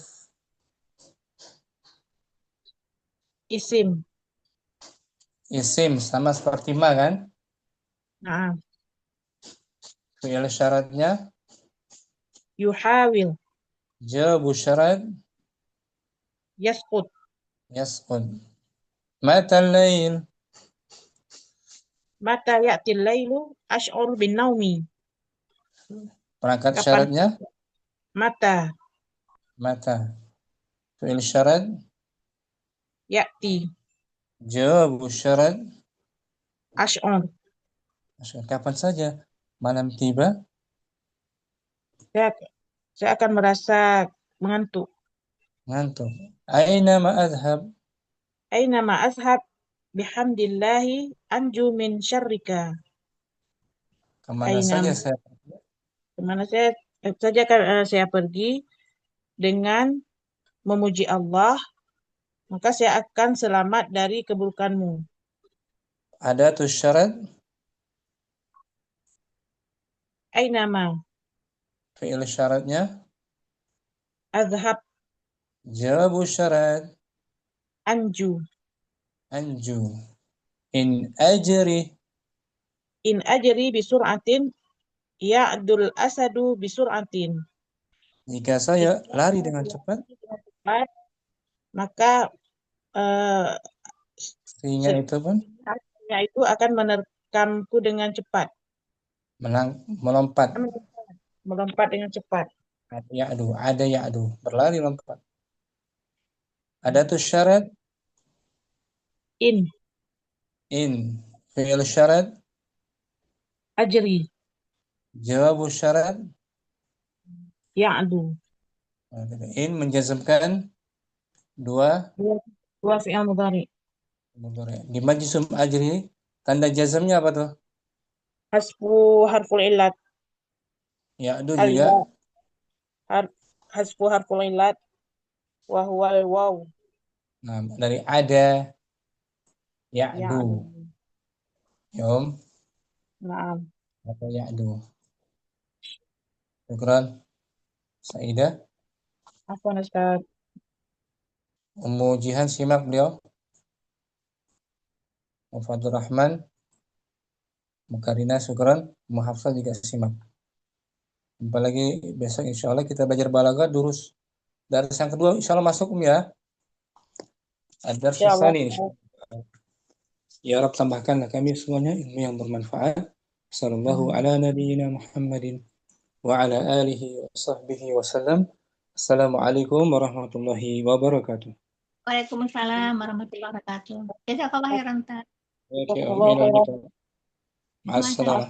Isim sama seperti ma kan? Fi'il syaratnya yuhawil. Jawab syarat yasqut. Mata al-lail Mata ya'til lailu ash'ur bin naumi. Perangkat syaratnya mata. Fi'il syarat ya'ti. Jawab syarat ash'ur. Kapan saja malam tiba saya akan merasa mengantuk. Aina ma azhab bihamdillahi anju min syarrika. Kemana saja saya pergi dengan memuji Allah, maka saya akan selamat dari keburukanmu. Ada tuh syarat Ainama. Fi'il syaratnya azhab. Jawab syarat anju. In ajri bisur'atin ya'dul asadu bisur'atin. Jika saya lari dengan cepat maka singa itu akan menerkamku dengan cepat. Melompat dengan cepat. Ada ya'du berlari lompat. Ada tuh syarat in. Fi'il syarat, Ajri. jawab syarat. Ya'du. In menjazmkan dua Dua fi'il mudhari. mudhari. Di majzum ajri tanda jazmnya apa tuh? Hasfu harful illat. Ya'du Al juga. ya. Hasfu harful illat. Wa huwa al waw. Nah, dari ada ya'du. Ya'du. Yom Naam. atau ya'du. Syukran. Saidah. Afwan Ustaz. Ummu Jihan simak beliau. Mufadur Rahman. Mukarina syukran. Ummu Hafsah juga simak. Apalagi besok insya Allah kita belajar balaghah durus. Dari yang kedua insya Allah masuk ya. Ada susah Insyaallah. nih. Ya Rabb tambahkanlah kami semuanya ilmu yang bermanfaat. Sallallahu ala nabiyyina Muhammadin wa ala alihi wa sahbihi wa sallam. Assalamualaikum warahmatullahi wabarakatuh. Waalaikumsalam warahmatullahi wabarakatuh. Jazakallah khairan, Ustaz. Oke, Jazakallahu khairan. Ma'assalam.